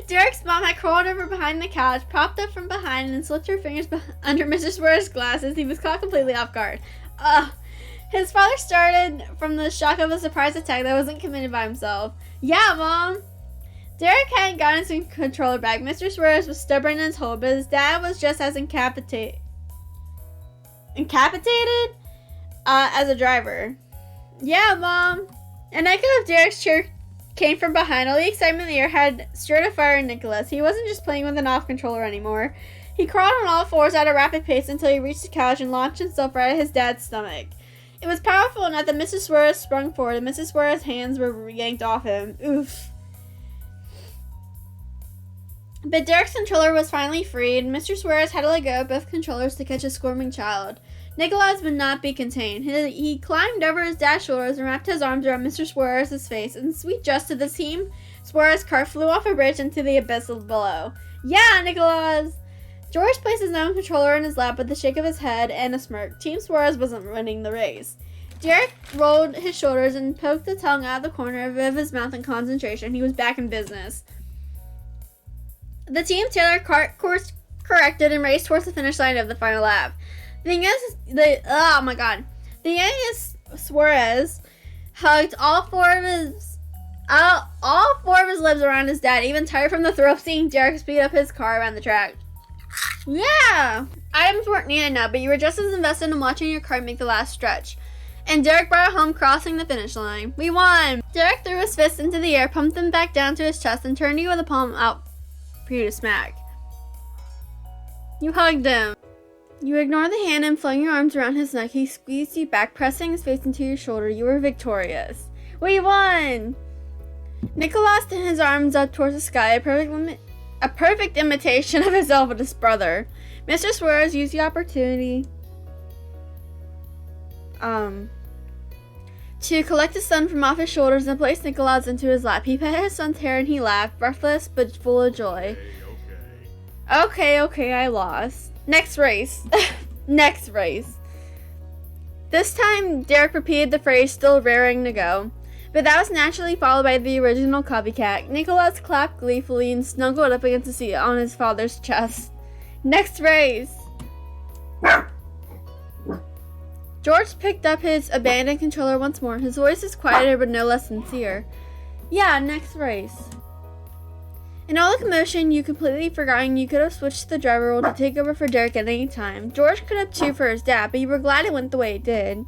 Derek's mom had crawled over behind the couch, propped up from behind, and slipped her fingers under Mr. Suarez's glasses. He was caught completely off guard. His father started from the shock of a surprise attack that wasn't committed by himself. Yeah, Mom! Derek hadn't gotten his controller back. Mr. Suarez was stubborn in his hold, but his dad was just as incapacitated as a driver. Yeah, Mom! An echo of Derek's cheer came from behind. All the excitement in the air had stirred a fire in Nicholas. He wasn't just playing with an off controller anymore. He crawled on all fours at a rapid pace until he reached the couch and launched himself right at his dad's stomach. It was powerful enough that Mrs. Suarez sprung forward and Mrs. Suarez's hands were yanked off him. Oof. But Derek's controller was finally freed, and Mr. Suarez had to let go of both controllers to catch a squirming child. Nicholas would not be contained. He climbed over his dad's shoulders and wrapped his arms around Mr. Suarez's face. In sweet justice, the Team Suarez car flew off a bridge into the abyss below. Yeah, Nicholas! George placed his own controller in his lap with a shake of his head and a smirk. Team Suarez wasn't winning the race. Derek rolled his shoulders and poked the tongue out of the corner of his mouth in concentration. He was back in business. The Team Taylor cart course corrected and raced towards the finish line of the final lap. The youngest Suarez hugged all four of his limbs around his dad, even tired from the thrill of seeing Derek speed up his car around the track. Yeah! Items weren't needed now, but you were just as invested in watching your car make the last stretch. And Derek brought it home, crossing the finish line. We won! Derek threw his fist into the air, pumped them back down to his chest, and turned you with a palm out for you to smack. You hugged him. You ignored the hand and flung your arms around his neck. He squeezed you back, pressing his face into your shoulder. You were victorious. We won! Nicholas threw his arms up towards the sky, a perfect imitation of his eldest brother. Mr. Suarez used the opportunity to collect his son from off his shoulders and place Nicholas into his lap. He pet his son's hair and he laughed, breathless but full of joy. Okay, I lost. Next race. Next race. This time, Derek repeated the phrase, still raring to go. But that was naturally followed by the original copycat. Nicholas clapped gleefully and snuggled up against the seat on his father's chest. Next race. George picked up his abandoned controller once more. His voice was quieter but no less sincere. Yeah, next race. In all the commotion, you completely forgotten you could have switched to the driver role to take over for Derek at any time. George could have too for his dad, but you were glad it went the way it did.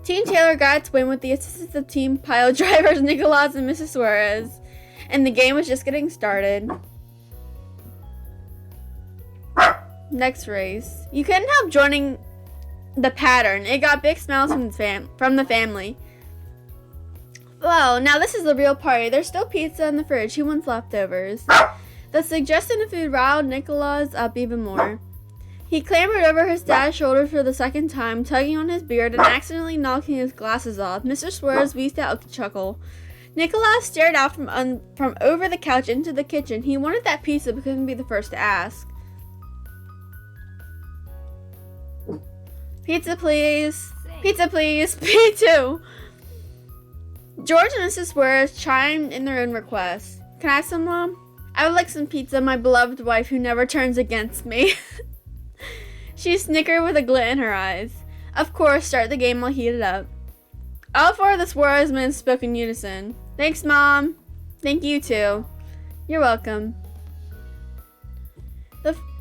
Team Taylor got its win with the assistance of team pile drivers Nicholas and Mrs. Suarez, and the game was just getting started. Next race. You couldn't help joining the pattern. It got big smiles from the family. Well, now this is the real party. There's still pizza in the fridge. Who wants leftovers? The suggestion of food riled Nicholas up even more. He clambered over his dad's shoulder for the second time, tugging on his beard and accidentally knocking his glasses off. Mr. Suarez wheezed out a chuckle. Nicholas stared out from over the couch into the kitchen. He wanted that pizza but couldn't be the first to ask. Pizza, please. Pizza, please. Me too. George and Mrs. Suarez chimed in their own requests. Can I have some, Mom? I would like some pizza, my beloved wife who never turns against me. She snickered with a glint in her eyes. Of course, start the game while heated up. All four of the Suarez men spoke in unison. Thanks, Mom. Thank you, too. You're welcome.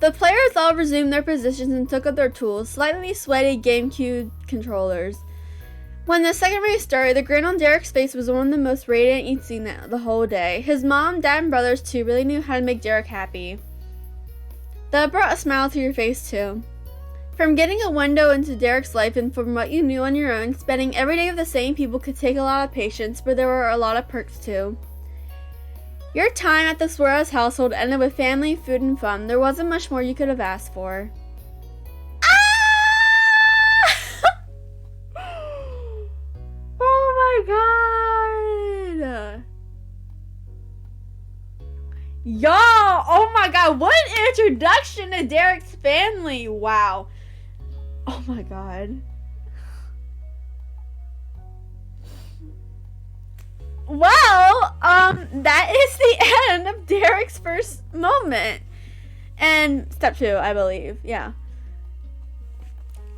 The players all resumed their positions and took up their tools, slightly sweaty GameCube controllers. When the second race started, the grin on Derek's face was one of the most radiant you'd seen the whole day. His mom, dad, and brothers, too, really knew how to make Derek happy. That brought a smile to your face, too. From getting a window into Derek's life and from what you knew on your own, spending every day with the same people could take a lot of patience, but there were a lot of perks, too. Your time at the Suarez household ended with family, food, and fun. There wasn't much more you could have asked for. Oh my god! Y'all! Oh my god, what an introduction to Derek's family! Wow. Oh my god. Well, that is the end of Derek's first moment. And step 2, I believe. Yeah.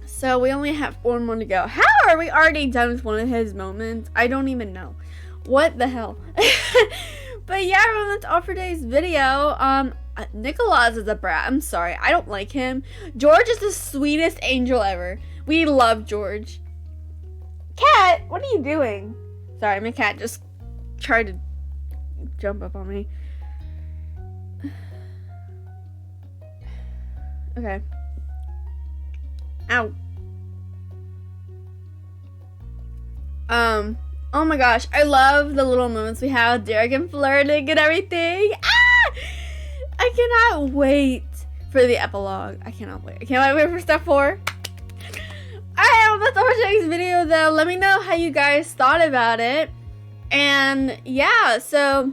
So we only have one more to go. How are we already done with one of his moments? I don't even know. What the hell? But yeah, everyone, that's all for today's video. Nicholas is a brat. I'm sorry. I don't like him. George is the sweetest angel ever. We love George. Cat, what are you doing? Sorry, my cat just tried to jump up on me. Okay. Ow. Oh my gosh, I love the little moments we have with Derek and flirting and everything. Ah! I cannot wait for the epilogue. I cannot wait. I can't wait for step 4. Alright, that's all for today's video though. Let me know how you guys thought about it. And yeah, so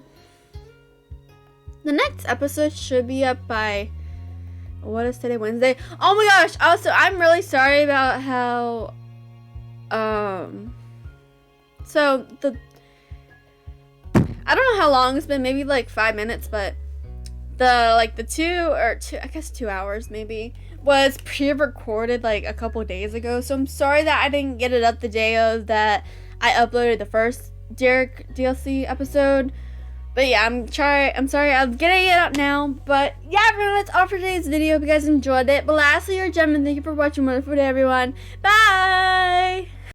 the next episode should be up by, what is today, Wednesday? Oh my gosh, also I'm really sorry about how so I don't know how long it's been, maybe like 5 minutes, but the 2 hours maybe was pre-recorded like a couple days ago. So I'm sorry that I didn't get it up the day of that I uploaded the first Derek DLC episode. But yeah, I'm sorry I'm getting it up now. But yeah, everyone, that's all for today's video. Hope you guys enjoyed it. But lastly, you're a gem, and thank you for watching. Wonderful day, everyone. Bye!